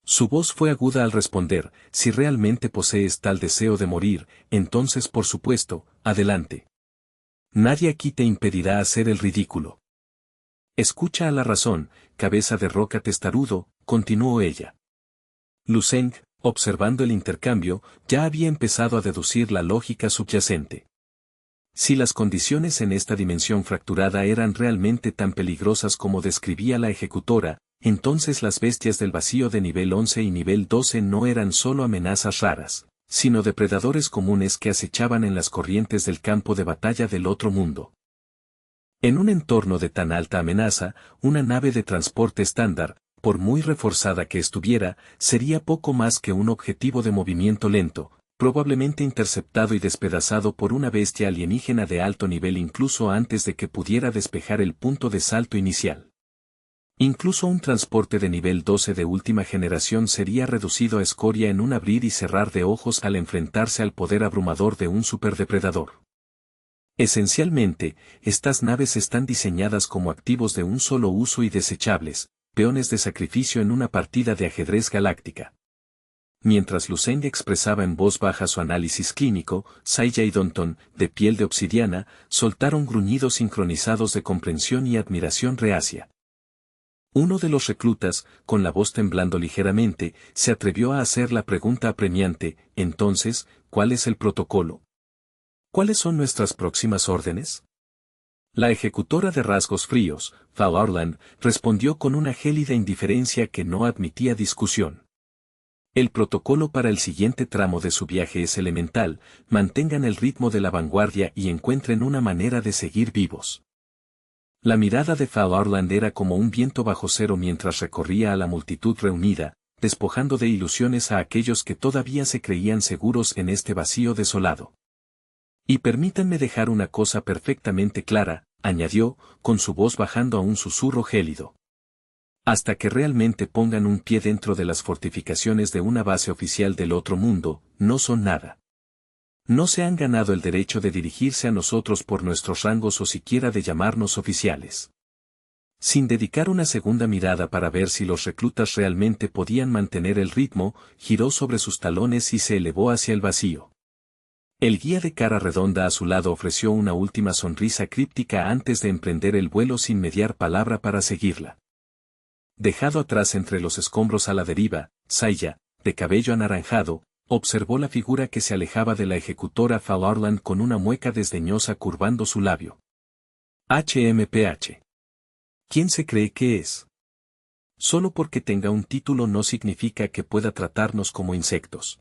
Su voz fue aguda al responder: si realmente posees tal deseo de morir, entonces por supuesto, adelante. Nadie aquí te impedirá hacer el ridículo. Escucha a la razón, cabeza de roca testarudo, continuó ella. Luceng, observando el intercambio, ya había empezado a deducir la lógica subyacente. Si las condiciones en esta dimensión fracturada eran realmente tan peligrosas como describía la ejecutora, entonces las bestias del vacío de nivel 11 y nivel 12 no eran solo amenazas raras, sino depredadores comunes que acechaban en las corrientes del campo de batalla del otro mundo. En un entorno de tan alta amenaza, una nave de transporte estándar, por muy reforzada que estuviera, sería poco más que un objetivo de movimiento lento, probablemente interceptado y despedazado por una bestia alienígena de alto nivel incluso antes de que pudiera despejar el punto de salto inicial. Incluso un transporte de nivel 12 de última generación sería reducido a escoria en un abrir y cerrar de ojos al enfrentarse al poder abrumador de un superdepredador. Esencialmente, estas naves están diseñadas como activos de un solo uso y desechables, peones de sacrificio en una partida de ajedrez galáctica. Mientras Luceng expresaba en voz baja su análisis clínico, Saya y Danton, de piel de obsidiana, soltaron gruñidos sincronizados de comprensión y admiración reacia. Uno de los reclutas, con la voz temblando ligeramente, se atrevió a hacer la pregunta apremiante: entonces, ¿cuál es el protocolo? ¿Cuáles son nuestras próximas órdenes? La ejecutora de rasgos fríos, Fauarland, respondió con una gélida indiferencia que no admitía discusión. El protocolo para el siguiente tramo de su viaje es elemental: mantengan el ritmo de la vanguardia y encuentren una manera de seguir vivos. La mirada de Fauarland era como un viento bajo cero mientras recorría a la multitud reunida, despojando de ilusiones a aquellos que todavía se creían seguros en este vacío desolado. Y permítanme dejar una cosa perfectamente clara, añadió, con su voz bajando a un susurro gélido. Hasta que realmente pongan un pie dentro de las fortificaciones de una base oficial del otro mundo, no son nada. No se han ganado el derecho de dirigirse a nosotros por nuestros rangos o siquiera de llamarnos oficiales. Sin dedicar una segunda mirada para ver si los reclutas realmente podían mantener el ritmo, giró sobre sus talones y se elevó hacia el vacío. El guía de cara redonda a su lado ofreció una última sonrisa críptica antes de emprender el vuelo sin mediar palabra para seguirla. Dejado atrás entre los escombros a la deriva, Saya, de cabello anaranjado, observó la figura que se alejaba de la ejecutora Fauarland con una mueca desdeñosa curvando su labio. HMPH. ¿Quién se cree que es? Solo porque tenga un título no significa que pueda tratarnos como insectos.